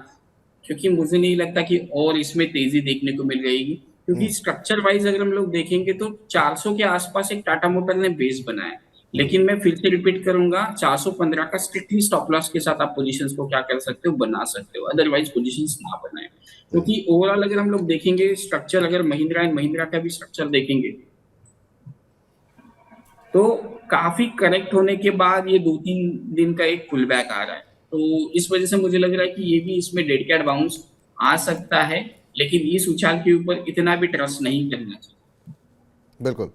क्योंकि मुझे नहीं लगता कि और इसमें तेजी देखने को मिल जाएगी। क्योंकि स्ट्रक्चर वाइज अगर हम लोग देखेंगे तो 400 के आसपास एक टाटा मोटर ने बेस बनाया, लेकिन मैं फिर से रिपीट करूंगा 415 का स्ट्रिक्टली स्टॉप लॉस के साथ आप पोजीशंस को क्या कर सकते हो, बना सकते हो, अदरवाइज पोजीशंस ना बनाए। क्योंकि ओवरऑल अगर हम लोग देखेंगे स्ट्रक्चर, अगर महिंद्रा एंड महिंद्रा का भी स्ट्रक्चर देखेंगे तो काफी करेक्ट होने के बाद ये 2-3 दिन का एक पुल बैक आ रहा है। तो इस वजह से मुझे लग रहा है कि ये भी इसमें डेड कैट बाउंस आ सकता है, लेकिन इस उछाल के ऊपर इतना भी ट्रस्ट नहीं करना चाहिए। बिल्कुल।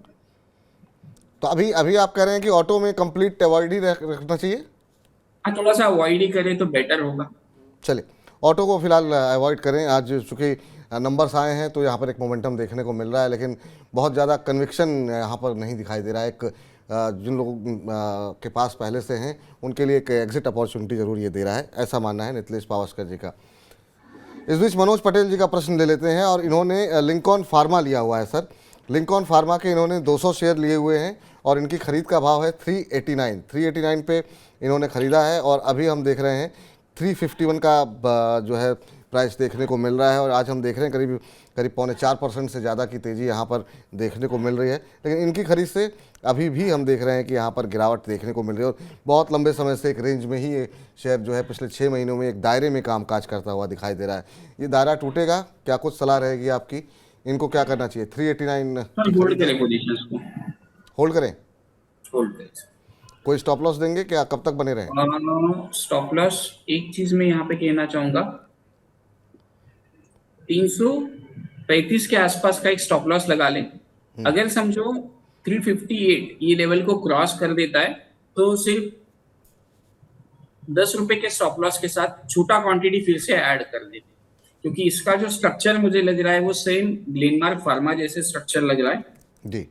तो अभी अभी आप कह रहे हैं कि ऑटो में कंप्लीट अवॉइड ही रखना चाहिए। हाँ, थोड़ा सा अवॉइड ही करें तो बेटर होगा। चलिए, ऑटो को फिलहाल अवॉइड करें। आज चूँकि नंबर्स आए हैं तो यहाँ पर एक मोमेंटम देखने को मिल रहा है, लेकिन बहुत ज़्यादा कन्विक्शन यहाँ पर नहीं दिखाई दे रहा है। एक जिन लोगों के पास पहले से हैं उनके लिए एक एग्जिट अपॉर्चुनिटी ज़रूर ये दे रहा है, ऐसा मानना है नीतीश पावस्कर जी का। इस बीच मनोज पटेल जी का प्रश्न ले लेते हैं, और इन्होंने लिंकॉन फार्मा लिया हुआ है सर। लिंकॉन फार्मा के इन्होंने 200 शेयर लिए हुए हैं और इनकी खरीद का भाव है 389 पे इन्होंने ख़रीदा है, और अभी हम देख रहे हैं 351 का जो है प्राइस देखने को मिल रहा है। और आज हम देख रहे हैं करीब करीब 4.25% से ज़्यादा की तेज़ी यहाँ पर देखने को मिल रही है, लेकिन इनकी खरीद से अभी भी हम देख रहे हैं कि यहाँ पर गिरावट देखने को मिल रही है। और बहुत लंबे समय से एक रेंज में ही ये शेयर जो है पिछले 6 महीनों में एक दायरे में कामकाज करता हुआ दिखाई दे रहा है। ये दायरा टूटेगा क्या? कुछ सलाह रहेगी आपकी, इनको क्या करना चाहिए? 389 होल्ड करें पोजीशंस को, होल्ड करें? होल्ड करें। कोई स्टॉप लॉस देंगे क्या? कब तक बने रहें? स्टॉप लॉस एक चीज में यहाँ पे कहना चाहूंगा, 335 के आसपास का एक स्टॉप लॉस लगा लें। अगर समझो 358 ये लेवल को क्रॉस कर देता है तो सिर्फ 10 रुपए के स्टॉप लॉस के साथ छोटा क्वांटिटी फिर से ऐड कर देते, क्योंकि इसका जो स्ट्रक्चर मुझे लग रहा है वो सेम ग्लेनमार्क फार्मा जैसे स्ट्रक्चर लग रहा है जी।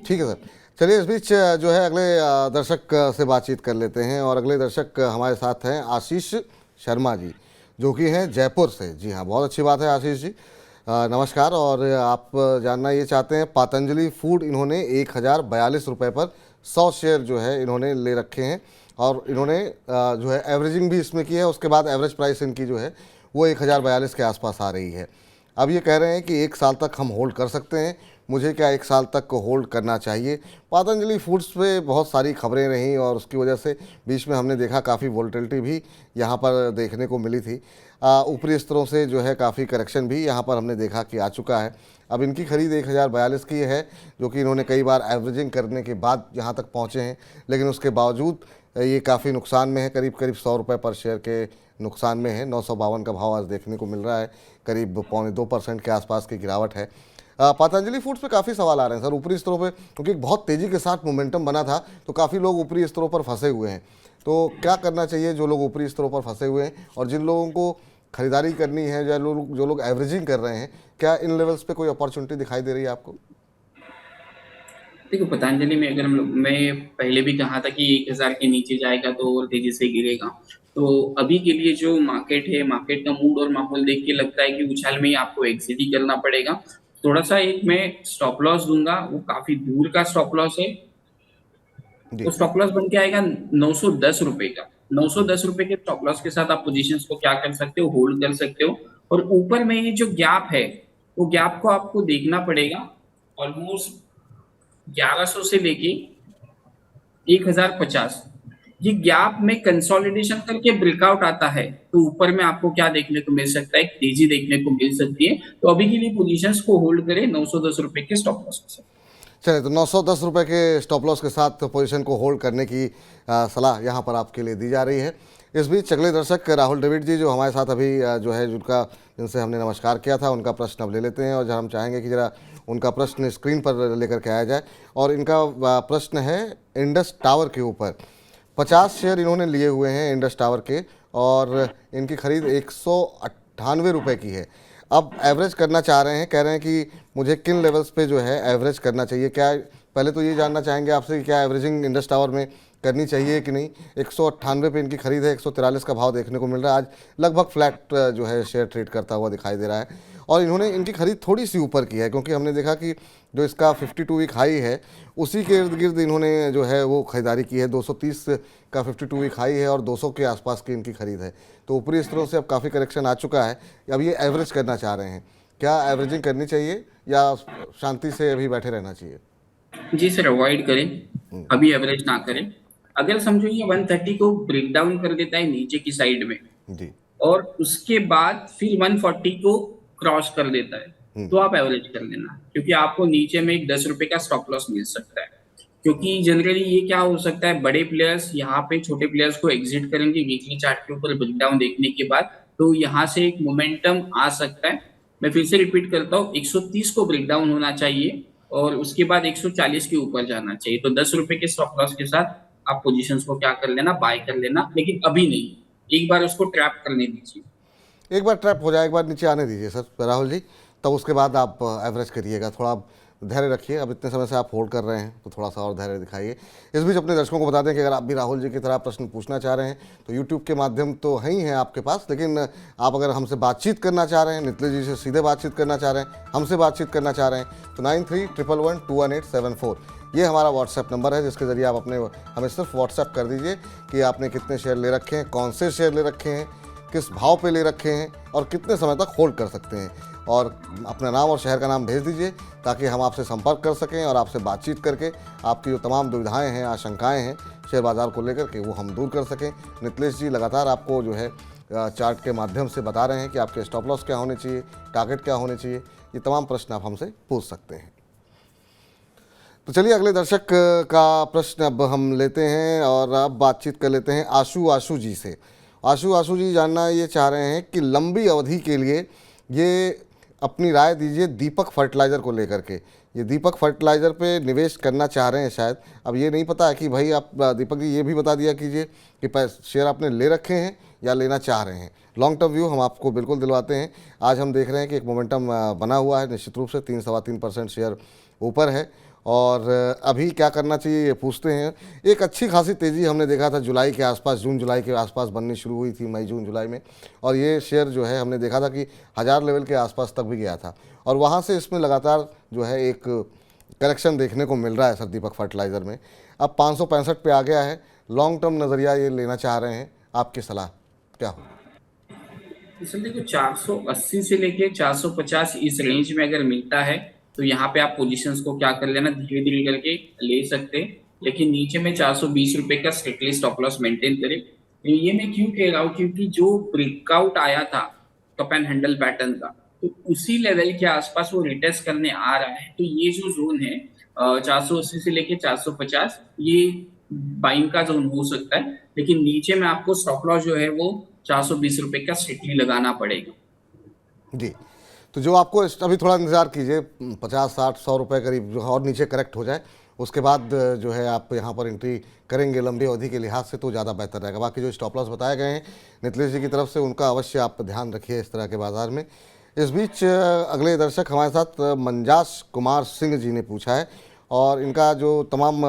ठीक है सर, चलिए इस बीच जो है अगले दर्शक से बातचीत कर लेते हैं, और अगले दर्शक हमारे साथ हैं आशीष शर्मा जी, जो कि हैं जयपुर से। जी हाँ, बहुत अच्छी बात है आशीष जी, नमस्कार। और आप जानना ये चाहते हैं, पतंजलि फूड इन्होंने 1042 रुपये पर 100 शेयर जो है इन्होंने ले रखे हैं, और इन्होंने जो है एवरेजिंग भी इसमें की है। उसके बाद एवरेज प्राइस इनकी जो है वो 1042 के आसपास आ रही है। अब ये कह रहे हैं कि 1 साल तक हम होल्ड कर सकते हैं, मुझे क्या 1 साल तक को होल्ड करना चाहिए? पतंजलि फूड्स पे बहुत सारी खबरें रहीं और उसकी वजह से बीच में हमने देखा काफ़ी वोलेटिलिटी भी यहाँ पर देखने को मिली थी। ऊपरी स्तरों से जो है काफ़ी करेक्शन भी यहाँ पर हमने देखा कि आ चुका है। अब इनकी खरीद 1042 की है, जो कि इन्होंने कई बार एवरेजिंग करने के बाद यहाँ तक पहुँचे हैं, लेकिन उसके बावजूद ये काफ़ी नुकसान में है। करीब करीब 100 रुपये पर शेयर के नुकसान में है। 952 का भाव आज देखने को मिल रहा है, करीब 2.25% के आसपास की गिरावट है। पतंजलि फूड्स पे काफ़ी सवाल आ रहे हैं सर ऊपरी स्तरों पे, क्योंकि बहुत तेज़ी के साथ मोमेंटम बना था तो काफ़ी लोग ऊपरी स्तरों पर फंसे हुए हैं। तो क्या करना चाहिए जो लोग ऊपरी स्तरों पर फंसे हुए हैं, और जिन लोगों को खरीदारी करनी है, जो लोग एवरेजिंग कर रहे हैं, क्या इन लेवल्स पे कोई अपॉर्चुनिटी दिखाई दे रही है आपको? देखो, पतंजलि में अगर हम लोग, मैं पहले भी कहा था कि 1000 के नीचे जाएगा तो और तेजी से गिरेगा। तो अभी के लिए जो मार्केट है, मार्केट का मूड और माहौल देख के लगता है कि उछाल में ही आपको एग्जिट ही करना पड़ेगा। थोड़ा सा एक मैं स्टॉप लॉस दूंगा, वो काफी दूर का स्टॉप लॉस है। वो स्टॉप लॉस बन के आएगा 910 रुपए का। 910 रुपए के स्टॉप लॉस के साथ आप पोजीशंस को क्या कर सकते हो, होल्ड कर सकते हो। और ऊपर में ये जो गैप है, वो गैप को आपको देखना पड़ेगा। ऑलमोस्ट 1100 से लेके 1050, ये गैप में कंसोलिडेशन करके ब्रेकआउट आता है तो ऊपर में आपको क्या देखने को मिल सकता है, तेजी देखने को मिल सकती है। तो अभी के लिए पोजीशंस को होल्ड करें 910 रुपए के स्टॉप लॉस के साथ। चलिए, तो 910 रुपये के स्टॉप लॉस के साथ पोजीशन को होल्ड करने की सलाह यहाँ पर आपके लिए दी जा रही है। इस बीच अगले दर्शक राहुल द्रविड़ जी, जो हमारे साथ अभी जो है जिनसे हमने नमस्कार किया था, उनका प्रश्न अब ले लेते हैं, और जरा हम चाहेंगे कि ज़रा उनका प्रश्न स्क्रीन पर लेकर के आया जाए। और इनका प्रश्न है इंडस टावर के ऊपर। 50 शेयर इन्होंने लिए हुए हैं इंडस टावर के, और इनकी खरीद 198 रुपये की है। अब एवरेज करना चाह रहे हैं, कह रहे हैं कि मुझे किन लेवल्स पे जो है एवरेज करना चाहिए। क्या, पहले तो ये जानना चाहेंगे आपसे कि क्या एवरेजिंग इंडस टावर में करनी चाहिए कि नहीं। 198 पे इनकी खरीद है, 143 का भाव देखने को मिल रहा है। आज लगभग फ्लैट जो है शेयर ट्रेड करता हुआ दिखाई दे रहा है, और इन्होंने इनकी खरीद थोड़ी सी ऊपर की है, क्योंकि हमने देखा कि जो इसका 52 वीक हाई है उसी के इर्द गिर्द इन्होंने जो है वो खरीदारी की है। 230 का 52 वीक हाई है और 200 के आसपास की इनकी खरीद है। तो ऊपरी स्तरों से अब काफ़ी करेक्शन आ चुका है। अब ये एवरेज करना चाह रहे हैं, क्या एवरेजिंग करनी चाहिए या शांति से अभी बैठे रहना चाहिए? जी सर, अवॉइड करें, अभी एवरेज ना करें। अगर समझो ये 130 को ब्रेक डाउन कर देता है नीचे की साइड में जी। और उसके बाद फिर 140 को क्रॉस कर देता है तो आप एवरेज कर लेना, क्योंकि आपको नीचे में एक 10 रुपए का स्टॉप लॉस मिल सकता है। क्योंकि जनरली ये क्या हो सकता है, बड़े प्लेयर्स यहाँ पे छोटे प्लेयर्स को एग्जिट करेंगे वीकली चार्ट के ऊपर ब्रेकडाउन देखने के बाद, तो यहाँ से एक मोमेंटम आ सकता है। मैं फिर से रिपीट करता हूँ, 130 को ब्रेकडाउन होना चाहिए और उसके बाद 140 के ऊपर जाना चाहिए। तो 10 रुपए के स्टॉप लॉस के साथ आप पोजीशंस को क्या कर लेना, बाय कर लेना, लेकिन अभी नहीं, एक बार उसको ट्रैप करने दीजिए। एक बार ट्रैप हो जाए, एक बार नीचे आने दीजिए सर राहुल जी, तब उसके बाद आप एवरेज करिएगा। थोड़ा आप धैर्य रखिए, अब इतने समय से आप होल्ड कर रहे हैं तो थोड़ा सा और धैर्य दिखाइए। इस बीच अपने दर्शकों को बता दें कि अगर आप भी राहुल जी की तरह प्रश्न पूछना चाह रहे हैं तो यूट्यूब के माध्यम तो है ही है आपके पास, लेकिन आप अगर हमसे बातचीत करना चाह रहे हैं, नितले जी से सीधे बातचीत करना चाह रहे हैं, हमसे बातचीत करना चाह रहे हैं तो 9311211874 ये हमारा व्हाट्सएप नंबर है, जिसके ज़रिए आप अपने हमें सिर्फ व्हाट्सएप कर दीजिए कि आपने कितने शेयर ले रखे हैं, कौन से शेयर ले रखे हैं, किस भाव पे ले रखे हैं और कितने समय तक होल्ड कर सकते हैं, और अपना नाम और शहर का नाम भेज दीजिए ताकि हम आपसे संपर्क कर सकें और आपसे बातचीत करके आपकी जो तमाम दुविधाएं हैं, आशंकाएं हैं शेयर बाज़ार को लेकर के, वो हम दूर कर सकें। नितलेश जी लगातार आपको जो है चार्ट के माध्यम से बता रहे हैं कि आपके स्टॉप लॉस क्या होने चाहिए, टारगेट क्या होने चाहिए, ये तमाम प्रश्न आप हमसे पूछ सकते हैं। तो चलिए अगले दर्शक का प्रश्न अब हम लेते हैं और अब बातचीत कर लेते हैं आशु जी से। आशु जी जानना ये चाह रहे हैं कि लंबी अवधि के लिए ये अपनी राय दीजिए दीपक फर्टिलाइज़र को लेकर के। ये दीपक फर्टिलाइज़र पे निवेश करना चाह रहे हैं शायद, अब ये नहीं पता है कि भाई आप दीपक जी ये भी बता दिया कीजिए कि शेयर आपने ले रखे हैं या लेना चाह रहे हैं। लॉन्ग टर्म व्यू हम आपको बिल्कुल दिलवाते हैं। आज हम देख रहे हैं कि एक मोमेंटम बना हुआ है, निश्चित रूप से 3-3.25% शेयर ऊपर है और अभी क्या करना चाहिए ये पूछते हैं। एक अच्छी खासी तेज़ी हमने देखा था जुलाई के आसपास, जून जुलाई के आसपास बननी शुरू हुई थी, मई जून जुलाई में, और ये शेयर जो है हमने देखा था कि 1000 लेवल के आसपास तक भी गया था और वहाँ से इसमें लगातार जो है एक करेक्शन देखने को मिल रहा है सर दीपक फर्टिलाइज़र में। अब 565 पे आ गया है, लॉन्ग टर्म नज़रिया ये लेना चाह रहे हैं, आपकी सलाह क्या हो? इसलिए देखो 480 से लेके 450 इस रेंज में अगर मिलता है तो यहाँ पे आप पोजीशंस को क्या कर लेना, धीरे धीरे करके ले सकते हैं, लेकिन नीचे में 420 रुपए का स्ट्रिक्टली स्टॉप लॉस मेंटेन करें। ये मैं क्यों कह रहा हूँ, क्योंकि जो ब्रेकआउट आया था कप एंड हैंडल पैटर्न का, तो उसी लेवल के आसपास वो रिटेस्ट करने आ रहा है। तो ये जो जोन है 480 से लेके 450, ये बाइंग का जोन हो सकता है, लेकिन नीचे में आपको स्टॉप लॉस जो है वो 420 रुपए का स्ट्रिक्टली लगाना पड़ेगा जी, तो जो आपको अभी थोड़ा इंतज़ार कीजिए, 50-60-100 रुपये करीब जो और नीचे करेक्ट हो जाए, उसके बाद जो है आप यहाँ पर एंट्री करेंगे लंबी अवधि के लिहाज से तो ज़्यादा बेहतर रहेगा। बाकी जो स्टॉप लॉस बताए गए हैं नितलेश जी की तरफ से, उनका अवश्य आप ध्यान रखिए इस तरह के बाज़ार में। इस बीच अगले दर्शक हमारे साथ मंजास कुमार सिंह जी ने पूछा है और इनका जो तमाम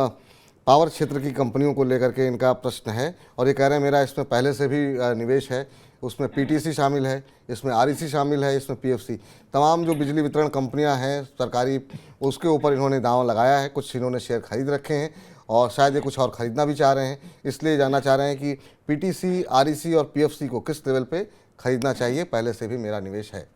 पावर क्षेत्र की कंपनियों को लेकर के इनका प्रश्न है और ये कह रहे हैं मेरा इसमें पहले से भी निवेश है, उसमें पीटीसी शामिल है, इसमें आरईसी शामिल है, इसमें पीएफसी, तमाम जो बिजली वितरण कंपनियां हैं सरकारी, उसके ऊपर इन्होंने दांव लगाया है। कुछ इन्होंने शेयर खरीद रखे हैं और शायद ये कुछ और ख़रीदना भी चाह रहे हैं, इसलिए जानना चाह रहे हैं कि पीटीसी, आरईसी और पीएफसी को किस लेवल पे ख़रीदना चाहिए, पहले से भी मेरा निवेश है।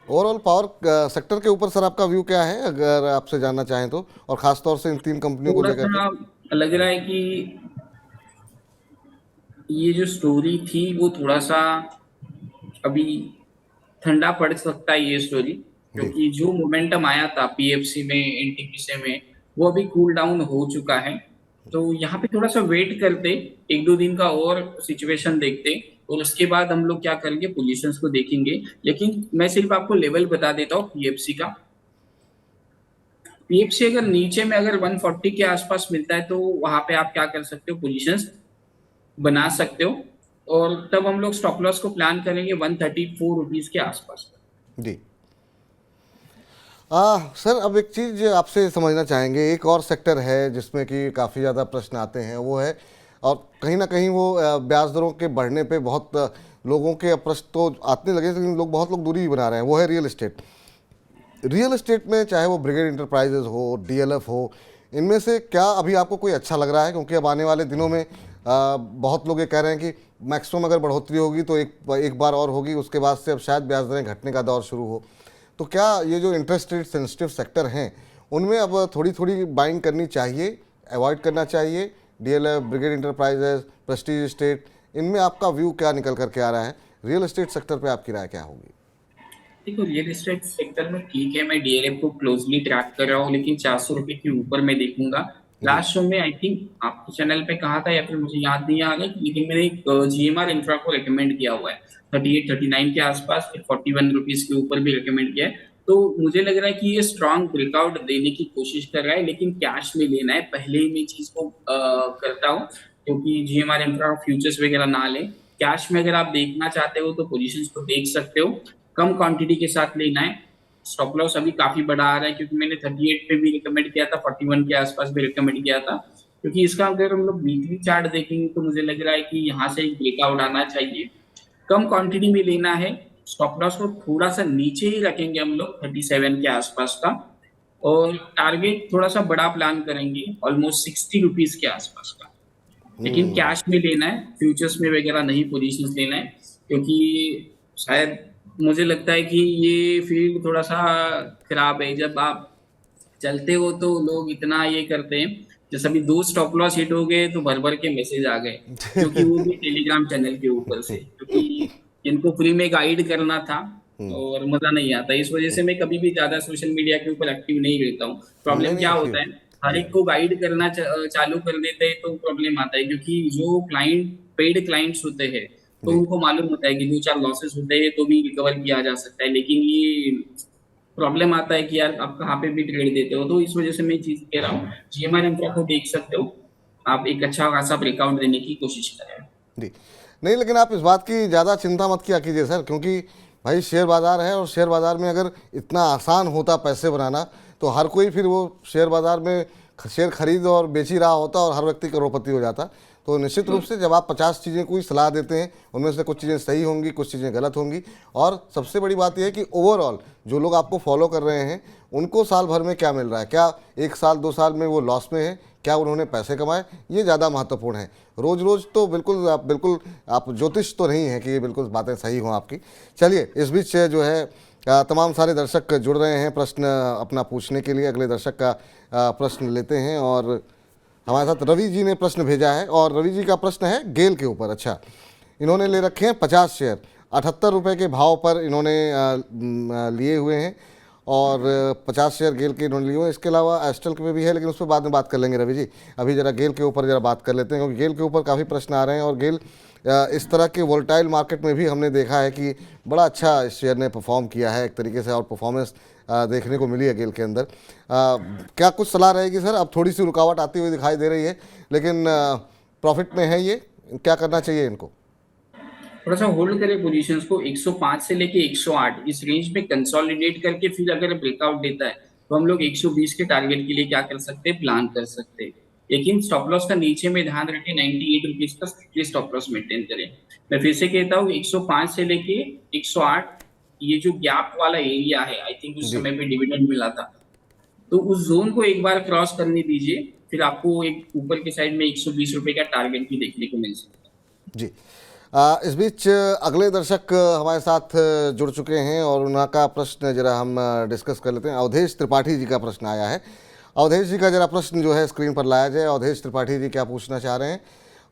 ओवरऑल पावर सेक्टर के ऊपर सर आपका व्यू क्या है अगर आपसे जानना चाहें तो, और ख़ास तौर से इन 3 कंपनियों को थोड़ा लेकर के? सा लग रहा है कि ये जो स्टोरी थी वो थोड़ा सा अभी ठंडा पड़ सकता है ये स्टोरी, क्योंकि जो मोमेंटम आया था पीएफसी में, एनटीपीसी में, वो अभी कूल डाउन हो चुका है। तो यहाँ पे थोड़ा सा वेट करते, 1-2 दिन का और सिचुएशन देखते और उसके बाद हम लोग क्या करेंगे, पोजीशंस को देखेंगे। लेकिन मैं सिर्फ आपको लेवल बता देता हूँ पीएफसी का। पीएफसी अगर नीचे में अगर 140 के आसपास मिलता है तो वहां पे आप क्या कर सकते हो, पोजीशंस बना सकते हो और तब हम लोग स्टॉप लॉस को प्लान करेंगे 134 रुपीज के आसपास। जी सर, अब एक चीज़ आपसे समझना चाहेंगे, एक और सेक्टर है जिसमें कि काफ़ी ज़्यादा प्रश्न आते हैं, वो है और कहीं ना कहीं वो ब्याज दरों के बढ़ने पे बहुत लोगों के प्रश्न तो आने लगे, लेकिन बहुत लोग दूरी भी बना रहे हैं, वो है रियल एस्टेट। रियल एस्टेट में चाहे वो ब्रिगेड इंटरप्राइजेज हो, डीएलएफ हो, इनमें से क्या अभी आपको कोई अच्छा लग रहा है? क्योंकि अब आने वाले दिनों में बहुत लोग ये कह रहे हैं कि मैक्सिमम अगर बढ़ोतरी होगी तो एक बार और होगी, उसके बाद से अब शायद ब्याज दरें घटने का दौर शुरू हो। तो क्या ये जो इंटरेस्ट रेट सेंसिटिव सेक्टर हैं उनमें अब थोड़ी थोड़ी बाइंग करनी चाहिए, अवॉइड करना चाहिए? DLF, brigade enterprises, Prestige estate, इनमें आपका व्यू क्या निकल करके आ रहा है? रियल एस्टेट सेक्टर पे आपकी राय क्या होगी? देखो, रियल एस्टेट सेक्टर में ठीक है, मैं डीएलएफ को क्लोजली ट्रैक कर रहा हूँ, लेकिन 400 रुपए के ऊपर मैं देखूंगा। लास्ट शो में आई थिंक आपके चैनल पे कहा था या फिर मुझे याद नहीं आ रहा, लेकिन मैंने जीएमआर इंफ्रा को रिकमेंड किया हुआ है 38 39 के आसपास, फिर 41 रुपीज के ऊपर भी रिकमेंड किया है। तो मुझे लग रहा है कि ये स्ट्रॉन्ग ब्रेकआउट देने की कोशिश कर रहा है, लेकिन कैश में लेना है। पहले ही मैं चीज को करता हूँ, क्योंकि जीएमआर इंफ्रा फ्यूचर्स वगैरह ना ले। कैश में अगर आप देखना चाहते हो तो पोजीशंस को देख सकते हो, कम क्वांटिटी के साथ लेना है। स्टॉप लॉस अभी काफी बड़ा आ रहा है, क्योंकि मैंने 38 पे भी रिकमेंड किया था, 41 के आसपास भी रिकमेंड किया था। क्योंकि इसका अगर हम लोग वीकली चार्ट देखेंगे तो मुझे लग रहा है कि यहाँ से एक ब्रेकआउट आना चाहिए। कम क्वांटिटी में लेना है, स्टॉप लॉस को थोड़ा सा नीचे ही रखेंगे हम लोग 37 के आसपास का, और टारगेट थोड़ा सा बड़ा प्लान करेंगे ऑलमोस्ट 60 रुपीज के आसपास का। लेकिन कैश में लेना है, फ्यूचर्स में वगैरह नहीं पोजीशंस लेना है, क्योंकि शायद मुझे लगता है कि ये फील्ड थोड़ा सा खराब है। जब आप चलते हो तो लोग इतना ये करते हैं, जैसे अभी 2 स्टॉप लॉस हिट हो गए तो भर भर के मैसेज आ गए, क्योंकि वो भी टेलीग्राम चैनल के ऊपर से, क्योंकि इनको फ्री में गाइड करना था और मजा नहीं आता। इस वजह से मैं कभी भी ज्यादा सोशल मीडिया के ऊपर एक्टिव नहीं रहता हूँ। प्रॉब्लम क्या होता है, हर एक को गाइड करना चालू कर देते हैं तो प्रॉब्लम आता है, क्योंकि जो क्लाइंट पेड क्लाइंट्स होते हैं तो उनको मालूम होता है कि 2-4 लॉसेस होते हैं तो भी रिकवर किया जा सकता है। लेकिन ये प्रॉब्लम आता है कि यार आप कहाँ पे भी ट्रेड देते हो, तो इस वजह से मैं चीज कह रहा हूँ, जीएमआर इंफ्रा को देख सकते हो आप, एक अच्छा खासा ब्रेकआउट देने की कोशिश करें। जी नहीं, लेकिन आप इस बात की ज़्यादा चिंता मत किया कीजिए सर, क्योंकि भाई शेयर बाज़ार है और शेयर बाज़ार में अगर इतना आसान होता पैसे बनाना तो हर कोई फिर वो शेयर बाज़ार में शेयर खरीद और बेच ही रहा होता और हर व्यक्ति करोड़पति हो जाता। तो निश्चित रूप से जब आप 50 चीज़ें कोई सलाह देते हैं, उनमें से कुछ चीज़ें सही होंगी, कुछ चीज़ें गलत होंगी, और सबसे बड़ी बात यह है कि ओवरऑल जो लोग आपको फॉलो कर रहे हैं उनको साल भर में क्या मिल रहा है, क्या 1 साल 2 साल में वो लॉस में है, क्या उन्होंने पैसे कमाए, ये ज़्यादा महत्वपूर्ण है। रोज़ रोज़ तो बिल्कुल आप ज्योतिष तो नहीं है कि ये बिल्कुल बातें सही हों आपकी। चलिए, इस बीच जो है तमाम सारे दर्शक जुड़ रहे हैं प्रश्न अपना पूछने के लिए। अगले दर्शक का प्रश्न लेते हैं, और हमारे साथ रवि जी ने प्रश्न भेजा है, और रवि जी का प्रश्न है गेल के ऊपर। अच्छा, इन्होंने ले रखे हैं 50 शेयर, 78 रुपये के भाव पर इन्होंने लिए हुए हैं, और 50 शेयर गेल के इन्होंने लिए हुए हैं। इसके अलावा एस्ट्रल के भी है, लेकिन उस पर बाद में बात कर लेंगे रवि जी। अभी जरा गेल के ऊपर जरा बात कर लेते हैं, क्योंकि गेल के ऊपर काफ़ी प्रश्न आ रहे हैं, और गेल इस तरह के वोलेटाइल मार्केट में भी हमने देखा है कि बड़ा अच्छा इस शेयर ने परफॉर्म किया है एक तरीके से, और परफॉर्मेंस देखने को मिली है गेल के अंदर। क्या कुछ सलाह रहेगी सर? अब थोड़ी सी रुकावट आती हुई दिखाई दे रही है, लेकिन प्रॉफिट में है, ये क्या करना चाहिए इनको? थोड़ा सा होल्ड करें पोजीशंस को, 105 से लेके 108 इस रेंज में कंसोलिडेट करके फिर अगर ब्रेकआउट देता है तो हम लोग 120 के टारगेट के लिए क्या कर सकते हैं, प्लान कर सकते हैं। लेकिन स्टॉप लॉस का नीचे में ध्यान रखें, 98 रुपीज का स्ट्रिक्टली स्टॉप लॉस मेंटेन करें। मैं फिर से कहता हूँ 105 से लेके 108 ये जो गैप वाला एरिया है, आई थिंक उस समय पे डिविडेंड मिला था, तो उस जोन को एक बार क्रॉस करने दीजिए, फिर आपको एक ऊपर के साइड में 120 रुपए का टारगेट भी देखने को मिल सकता है। जी, इस बीच अगले दर्शक हमारे साथ जुड़ चुके हैं, और उनका प्रश्न जरा हम डिस्कस कर लेते हैं। अवधेश त्रिपाठी जी का प्रश्न आया है। अवधेश जी का जरा प्रश्न जो है स्क्रीन पर लाया जाए। अवधेश त्रिपाठी जी क्या पूछना चाह रहे हैं?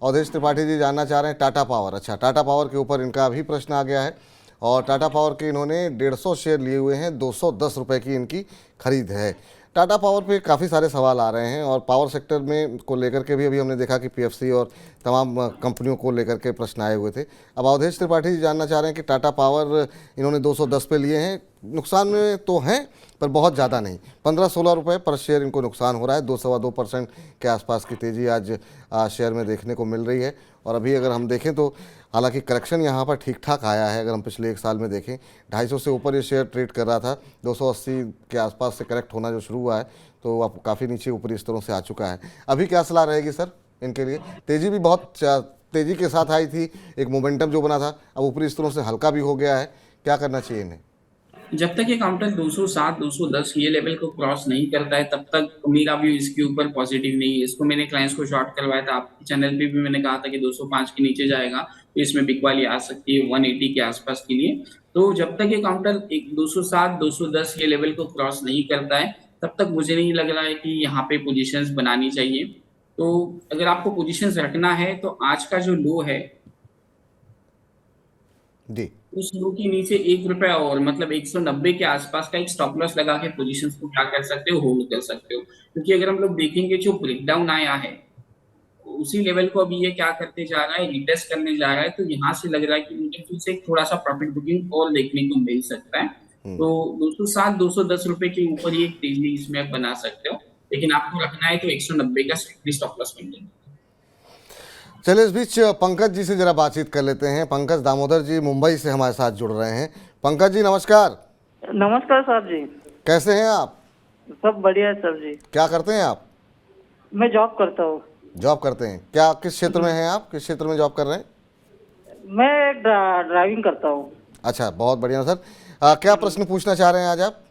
अवधेश त्रिपाठी जी जानना चाह रहे हैं टाटा पावर। अच्छा, टाटा पावर के ऊपर इनका अभी प्रश्न आ गया है, और टाटा पावर के इन्होंने 150 शेयर लिए हुए हैं, 210 रुपये की इनकी खरीद है। टाटा पावर पे काफ़ी सारे सवाल आ रहे हैं, और पावर सेक्टर में को लेकर के भी अभी हमने देखा कि पीएफसी और तमाम कंपनियों को लेकर के प्रश्न आए हुए थे। अब अवधेश त्रिपाठी जी जानना चाह रहे हैं कि टाटा पावर इन्होंने 210 पे लिए हैं, नुकसान में तो हैं पर बहुत ज़्यादा नहीं, 15-16 रुपये पर शेयर इनको नुकसान हो रहा है। 2-2.25% के आसपास की तेज़ी आज शेयर में देखने को मिल रही है। और अभी अगर हम देखें तो हालांकि करेक्शन यहाँ पर ठीक ठाक आया है। अगर हम पिछले 1 साल में देखें, 250 से ऊपर ये शेयर ट्रेड कर रहा था, 280 के आसपास से करेक्ट होना जो शुरू हुआ है तो अब काफ़ी नीचे ऊपरी स्तरों से आ चुका है। अभी क्या सलाह रहेगी सर इनके लिए? तेज़ी भी बहुत तेज़ी के साथ आई थी, एक मोमेंटम जो बना था, अब ऊपरी स्तरों से हल्का भी हो गया है, क्या करना चाहिए इन्हें? जब तक ये काउंटर 207 210 ये लेवल को क्रॉस नहीं करता है तब तक मेरा व्यू इसके ऊपर पॉजिटिव नहीं है। इसको मैंने क्लाइंट्स को शॉर्ट करवाया था, आपके चैनल पे भी मैंने कहा था कि 205 के नीचे जाएगा तो इसमें बिग वाली आ सकती है 180 के आसपास के लिए। तो जब तक ये काउंटर 207 210 ये लेवल को क्रॉस नहीं करता है तब तक मुझे नहीं लग रहा है कि यहाँ पे पोजीशंस बनानी चाहिए। तो अगर आपको पोजीशंस रखना है तो आज का जो लो है जी, उस लो के नीचे 1 रुपया और मतलब 190 के आसपास का एक स्टॉप लॉस लगा के पोजीशंस को क्या कर सकते हो, होल्ड कर सकते हो। क्योंकि अगर हम लोग देखेंगे जो ब्रेकडाउन आया है उसी लेवल को अभी ये क्या करते जा रहा है, रिटेस्ट करने जा रहा है। तो यहाँ से लग रहा है कि मुझे फिर से थोड़ा सा प्रॉफिट बुकिंग और देखने को मिल सकता है। तो 207 210 रुपए के ऊपर ही एक तेजी इसमें आप बना सकते हो, लेकिन आपको रखना है तो 190 का स्ट्रिक्टली स्टॉप लॉस मेंटेन। चलिए इस बीच पंकज जी से जरा बातचीत कर लेते हैं। पंकज दामोदर जी मुंबई से हमारे साथ जुड़ रहे हैं। पंकज जी नमस्कार। नमस्कार साहब जी। कैसे हैं आप? सब बढ़िया है सर जी। क्या करते हैं आप? मैं जॉब करता हूँ। जॉब करते हैं क्या? किस क्षेत्र में हैं आप? किस क्षेत्र में जॉब कर रहे हैं? मैं ड्राइविंग करता हूँ। अच्छा, बहुत बढ़िया सर। क्या प्रश्न पूछना चाह रहे हैं आज आप?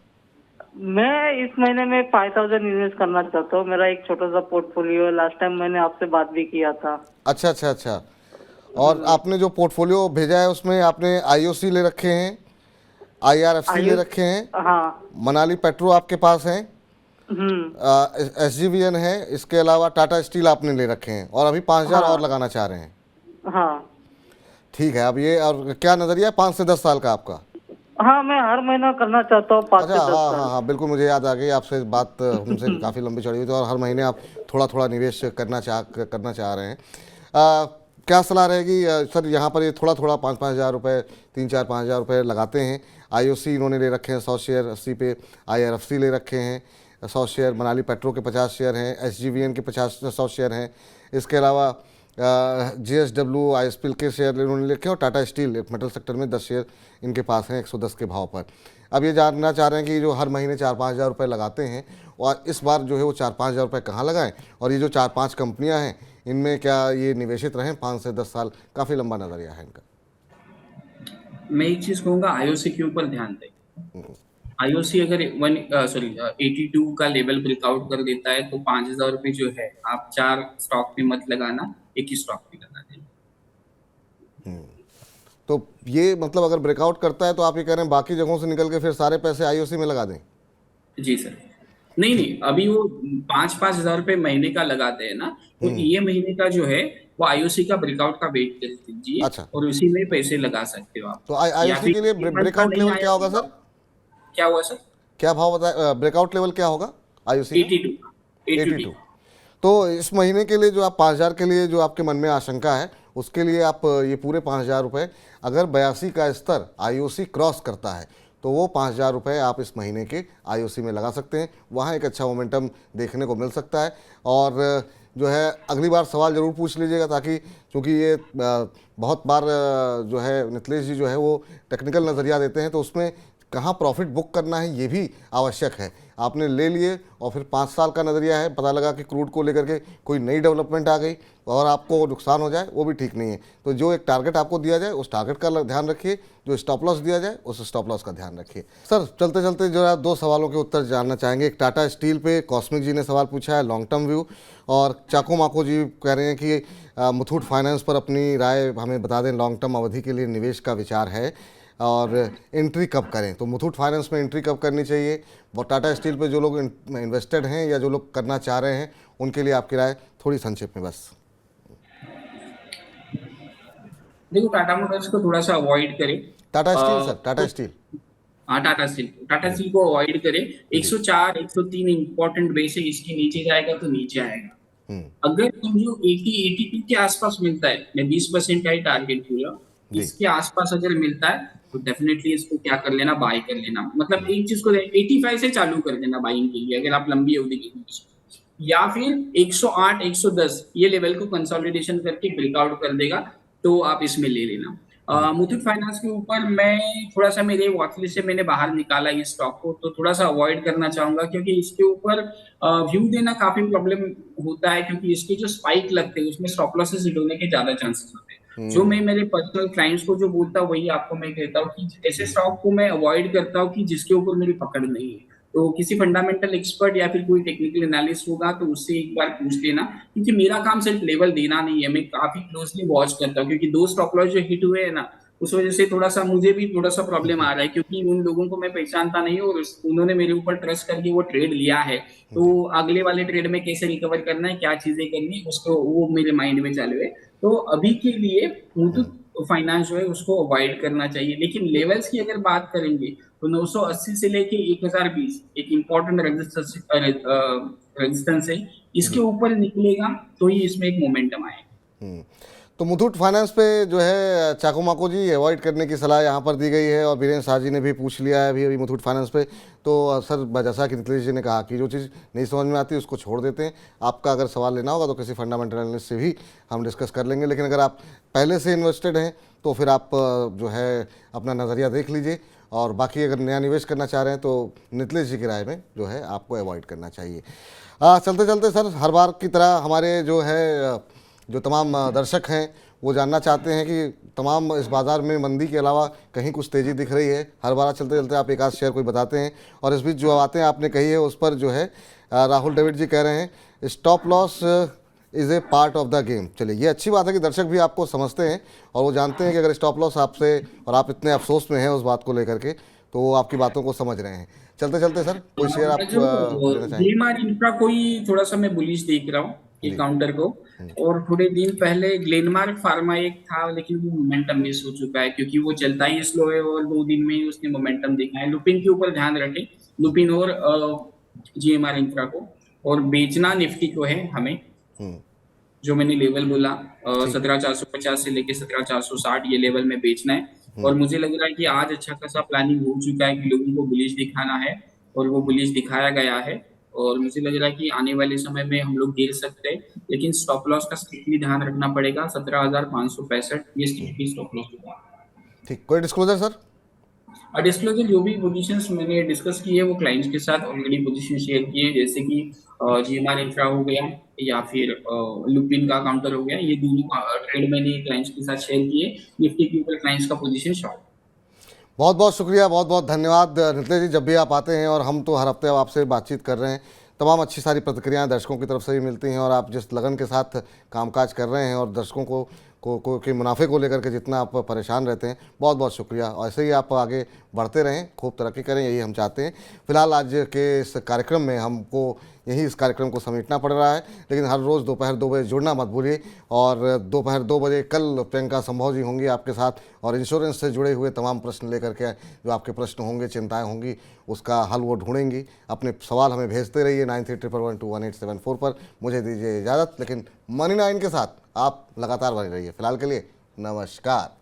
मैं इस महीने में 5000 इन्वेस्ट करना चाहता हूँ। मेरा एक छोटा सा पोर्टफोलियो है। लास्ट टाइम मैंने आपसे बात भी किया था। अच्छा अच्छा अच्छा। और आपने जो पोर्टफोलियो भेजा है उसमें आपने आईओसी ले रखे हैं, आईआरएफसी ले रखे हैं, हाँ। मनाली पेट्रो आपके पास है, एसजीवीएन है, इसके अलावा टाटा स्टील आपने ले रखे हैं और अभी 5000 और लगाना चाह रहे हैं। हाँ ठीक है। अब ये और क्या नजरिया है 5 से 10 साल का आपका? हाँ, मैं हर महीना करना चाहता हूँ 5 से अच्छा, 10 हाँ साल। हाँ हाँ, बिल्कुल मुझे याद आ गई। आपसे बात हमसे काफ़ी लंबी चढ़ी हुई थी और हर महीने आप थोड़ा थोड़ा निवेश करना चाह रहे हैं। क्या सलाह रहेगी सर? यहाँ पर ये थोड़ा थोड़ा 5-5 हज़ार रुपये, 3-4-5 हज़ार रुपये लगाते हैं। आईओसी इन्होंने ले रखे हैं 100 शेयर 80 पे, आईआरएफसी ले रखे हैं 100 शेयर, मनाली पेट्रो के 50 शेयर हैं, एसजीवीएन के 100 शेयर हैं। इसके अलावा जेएसडब्ल्यू आईएसपीएल के शेयर इन्होंने लिखे और टाटा स्टील मेटल सेक्टर में 10 शेयर इनके पास हैं 110 के भाव पर। अब ये जानना चाह रहे हैं कि जो हर महीने 4-5 हज़ार रुपये लगाते हैं और इस बार जो है वो 4-5 हज़ार रुपये कहाँ लगाएं, और ये जो 4-5 कंपनियां हैं इनमें क्या ये निवेशित रहें 5 से 10 साल? काफ़ी लंबा नज़रिया है इनका। मैं एक चीज कहूंगा, आईओसी के ऊपर ध्यान दें। आईओसी अगर 82 का लेवल ब्रेकआउट कर देता है तो 5000 रुपये जो है आप 4 स्टॉक पे मत लगाना, एक ही स्टॉक पे लगा देना। तो ये मतलब अगर ब्रेकआउट करता है तो आप ये कह रहे हैं बाकी जगहों से निकल के फिर सारे पैसे आईओसी में लगा दें? जी सर। नहीं, अभी वो 5-5 हजार रुपये महीने का लगाते हैं ना, तो ये महीने का जो है वो आईओसी का ब्रेकआउट का वेट कर दीजिए। अच्छा। और उसी में पैसे लगा सकते हो आप। तो या आईओसी फिर के लिए ब्रेकआउट लेवल क्या होगा सर? क्या हुआ सर? क्या भाव बताए? ब्रेकआउट लेवल क्या होगा आईओसी का? 82। तो इस महीने के लिए जो आप 5000 के लिए जो आपके मन में आशंका है उसके लिए आप ये पूरे 5000 रुपये, अगर 82 का स्तर आईओसी क्रॉस करता है तो वो 5000 रुपये आप इस महीने के आईओसी में लगा सकते हैं। वहाँ एक अच्छा मोमेंटम देखने को मिल सकता है। और जो है अगली बार सवाल ज़रूर पूछ लीजिएगा, ताकि चूँकि ये बहुत बार जो है नितलेश जी जो है वो टेक्निकल नज़रिया देते हैं, तो उसमें कहाँ प्रॉफिट बुक करना है ये भी आवश्यक है। आपने ले लिए और फिर 5 साल का नज़रिया है, पता लगा कि क्रूड को लेकर के कोई नई डेवलपमेंट आ गई और आपको नुकसान हो जाए, वो भी ठीक नहीं है। तो जो एक टारगेट आपको दिया जाए उस टारगेट का ध्यान रखिए, जो स्टॉप लॉस दिया जाए उस स्टॉप लॉस का ध्यान रखिए। सर चलते चलते जो है 2 सवालों के उत्तर जानना चाहेंगे। एक टाटा स्टील पे कॉस्मिक जी ने सवाल पूछा है लॉन्ग टर्म व्यू, और चाको माको जी कह रहे हैं कि मुथूट फाइनेंस पर अपनी राय हमें बता दें, लॉन्ग टर्म अवधि के लिए निवेश का विचार है और एंट्री कब करें। तो मुथूट फाइनेंस में एंट्री कब करनी चाहिए, और टाटा स्टील पे जो लोग इन्वेस्टेड हैं या जो लोग करना चाह रहे हैं उनके लिए आपकी राय थोड़ी संक्षेप में बस। देखो, टाटा मोटर्स को थोड़ा सा अवॉइड करें। Tata steel sir, Tata steel. हाँ, टाटा स्टील को अवॉइड करें। 104 103 इंपॉर्टेंट बेस है, इसके नीचे जाएगा तो नीचे आएगा। अगर समझो 80-82 के आसपास मिलता है, मैं 20% का ही टारगेट पूरा, इसके आसपास अगर मिलता है तो डेफिनेटली इसको क्या कर लेना, बाय कर लेना। मतलब एक चीज को 85 से चालू कर देना बाइंग के लिए, अगर आप लंबी अवधि की, या फिर 108 110 ये लेवल को कंसोलिडेशन करके ब्रेकआउट कर देगा तो आप इसमें ले लेना। मुथूट फाइनेंस के ऊपर मैं थोड़ा सा, मेरे वॉचलिस्ट से मैंने बाहर निकाला ये स्टॉक को, तो थोड़ा सा अवॉइड करना चाहूंगा, क्योंकि इसके ऊपर व्यू देना काफी प्रॉब्लम होता है, क्योंकि इसके जो स्पाइक लगते हैं उसमें स्टॉप लॉसेस हिट होने के ज्यादा चांसेस होते हैं। जो मैं मेरे पर्सनल क्लाइंट्स को जो बोलता हूँ वही आपको मैं कहता हूँ कि ऐसे स्टॉक को मैं अवॉइड करता हूँ कि जिसके ऊपर मेरी पकड़ नहीं है। तो किसी फंडामेंटल एक्सपर्ट या फिर कोई टेक्निकल एनालिस्ट होगा तो उससे एक बार पूछ लेना, क्योंकि मेरा काम सिर्फ लेवल देना नहीं है, मैं काफी क्लोजली वॉच करता हूँ, क्योंकि 2 स्टॉप लॉस जो हिट हुए हैं ना, उस वजह से थोड़ा सा मुझे भी थोड़ा सा प्रॉब्लम आ रहा है, क्योंकि उन लोगों को मैं पहचानता नहीं हूँ और उन्होंने मेरे ऊपर ट्रस्ट करके वो ट्रेड लिया है, तो अगले वाले ट्रेड में कैसे रिकवर करना है, क्या चीजें करनी है, उसको वो मेरे माइंड में चालू है। तो अभी के लिए मुथूट फाइनेंस जो है उसको अवॉइड करना चाहिए। लेकिन लेवल्स की अगर बात करेंगे तो 980 से लेके 1020 एक इम्पोर्टेंट रेजिस्टेंस है, इसके ऊपर निकलेगा तो ही इसमें एक मोमेंटम आएगा। तो मुथूट फाइनेंस पे जो है चाको माको जी अवॉइड करने की सलाह यहाँ पर दी गई है, और बीरेन शाह जी ने भी पूछ लिया है अभी मुथूट फाइनेंस पे। तो सर जैसा कि नीतीश जी ने कहा कि जो चीज़ नहीं समझ में आती उसको छोड़ देते हैं। आपका अगर सवाल लेना होगा तो किसी फंडामेंटल एनालिस्ट से भी हम डिस्कस कर लेंगे, लेकिन अगर आप पहले से इन्वेस्टेड हैं तो फिर आप जो है अपना नज़रिया देख लीजिए, और बाकी अगर नया निवेश करना चाह रहे हैं तो नीतीश जी की राय में जो है आपको अवॉइड करना चाहिए। चलते चलते सर, हर बार की तरह हमारे जो है जो तमाम दर्शक हैं वो जानना चाहते हैं कि तमाम इस बाज़ार में मंदी के अलावा कहीं कुछ तेज़ी दिख रही है। हर बार चलते चलते आप एक आध शेयर कोई बताते हैं, और इस बीच जो बातें आपने कही है उस पर जो है राहुल डेविड जी कह रहे हैं stop loss is a part of the game. चलिए, ये अच्छी बात है कि दर्शक भी आपको समझते हैं और वो जानते हैं कि अगर स्टॉप लॉस आपसे, और आप इतने अफसोस में हैं उस बात को लेकर के, तो वो आपकी बातों को समझ रहे हैं। चलते चलते सर कोई शेयर आप लेना चाहेंगे? ग्लेनमार्क इंफ्रा को ही थोड़ा सा मैं बुलिश देख रहा हूँ ये काउंटर को, और थोड़े दिन पहले ग्लेनमार्क फार्मा एक था, लेकिन वो मोमेंटम मिस हो चुका है क्योंकि वो चलता ही स्लो है और 2 दिन में ही उसने मोमेंटम देखा है। लुपिन के ऊपर ध्यान रखें, लुपिन और जीएमआर इंफ्रा को, और बेचना निफ्टी को है हमें, जो मैंने लेवल बोला 17,450 से लेके 17,460 ये लेवल में बेचना है। और मुझे लग रहा है कि आज अच्छा खासा प्लानिंग हो चुका है कि लोगों को बुलिश दिखाना है, और वो बुलिश दिखाया गया है, और मुझे लग रहा है कि आने वाले समय में हम लोग गिर सकते हैं, लेकिन स्टॉप लॉस का स्ट्रिक्टली ध्यान रखना पड़ेगा। 17,565 ये स्ट्रिक्टली स्टॉप लॉस होगा। ठीक, कोई डिस्क्लोजर सर? डिस्क्लोजर जो भी पोजीशंस मैंने डिस्कस की है वो क्लाइंट्स के साथ ऑलरेडी पोजीशन शेयर किए हैं, जैसे कि जीएमआर इंफ्रा हो गया या फिर लुपिन का काउंटर हो गया, ये दोनों ट्रेड मैंने क्लाइंट्स के साथ शेयर किए। निफ्टी के ऊपर क्लाइंट्स का पोजीशन शॉर्ट। बहुत बहुत शुक्रिया, बहुत बहुत धन्यवाद नीतीश जी। जब भी आप आते हैं, और हम तो हर हफ्ते आपसे बातचीत कर रहे हैं, तमाम अच्छी सारी प्रतिक्रियाएं दर्शकों की तरफ से भी मिलती हैं, और आप जिस लगन के साथ कामकाज कर रहे हैं और दर्शकों को के मुनाफे को लेकर के जितना आप परेशान रहते हैं, बहुत बहुत शुक्रिया। ऐसे ही आप आगे बढ़ते रहें, खूब तरक्की करें, यही हम चाहते हैं। फिलहाल आज के इस कार्यक्रम में हमको इस कार्यक्रम को समेटना पड़ रहा है, लेकिन हर रोज़ दोपहर 2 बजे जुड़ना मत भूलिए, और दोपहर 2 बजे कल प्रियंका संभव जी होंगी आपके साथ, और इंश्योरेंस से जुड़े हुए तमाम प्रश्न लेकर के, जो आपके प्रश्न होंगे, चिंताएं होंगी, उसका हल वो ढूंढेंगी। अपने सवाल हमें भेजते रहिए 9311121874 पर। मुझे दीजिए इजाज़त, लेकिन मनी 9 के साथ आप लगातार बने रहिए। फिलहाल के लिए नमस्कार।